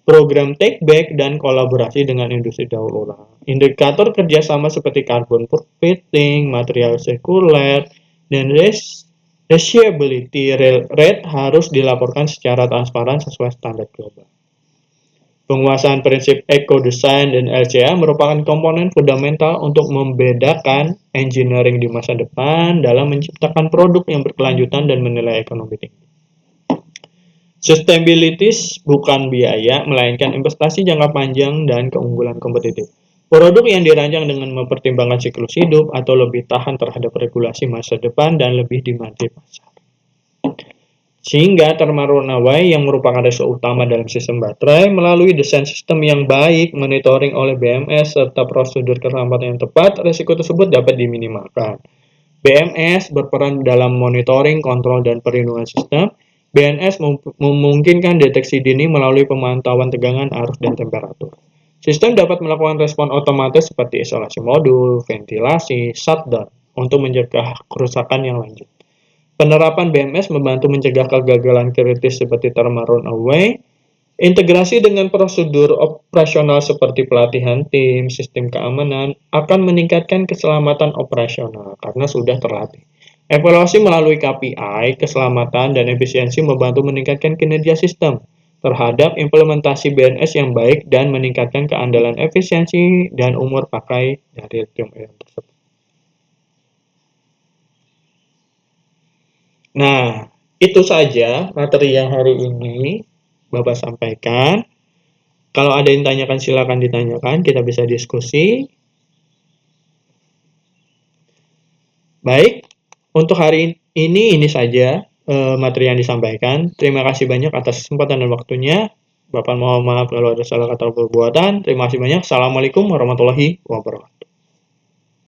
program take back, dan kolaborasi dengan industri daur ulang. Indikator kerjasama seperti carbon footprinting, material sirkuler, dan recyclability rate harus dilaporkan secara transparan sesuai standar global. Penguasaan prinsip eco-design dan LCA merupakan komponen fundamental untuk membedakan engineering di masa depan dalam menciptakan produk yang berkelanjutan dan menilai ekonomi tinggi. Sustainability bukan biaya, melainkan investasi jangka panjang dan keunggulan kompetitif. Produk yang dirancang dengan mempertimbangkan siklus hidup atau lebih tahan terhadap regulasi masa depan dan lebih diminati pasar. Sehingga thermal runaway yang merupakan risiko utama dalam sistem baterai melalui desain sistem yang baik, monitoring oleh BMS, serta prosedur keselamatan yang tepat, risiko tersebut dapat diminimalkan. BMS berperan dalam monitoring, kontrol, dan perlindungan sistem. BNS memungkinkan deteksi dini melalui pemantauan tegangan, arus, dan temperatur. Sistem dapat melakukan respon otomatis seperti isolasi modul, ventilasi, shutdown untuk mencegah kerusakan yang lanjut. Penerapan BMS membantu mencegah kegagalan kritis seperti thermal runaway. Integrasi dengan prosedur operasional seperti pelatihan tim, sistem keamanan akan meningkatkan keselamatan operasional karena sudah terlatih. Evaluasi melalui KPI, keselamatan, dan efisiensi membantu meningkatkan kinerja sistem terhadap implementasi BNS yang baik dan meningkatkan keandalan efisiensi dan umur pakai dari tim tersebut. Nah, itu saja materi yang hari ini Bapak sampaikan. Kalau ada yang tanyakan silakan ditanyakan, kita bisa diskusi. Baik, untuk hari ini saja materi yang disampaikan. Terima kasih banyak atas kesempatan dan waktunya. Bapak mohon maaf kalau ada salah kata atau perbuatan. Terima kasih banyak. Assalamualaikum warahmatullahi wabarakatuh.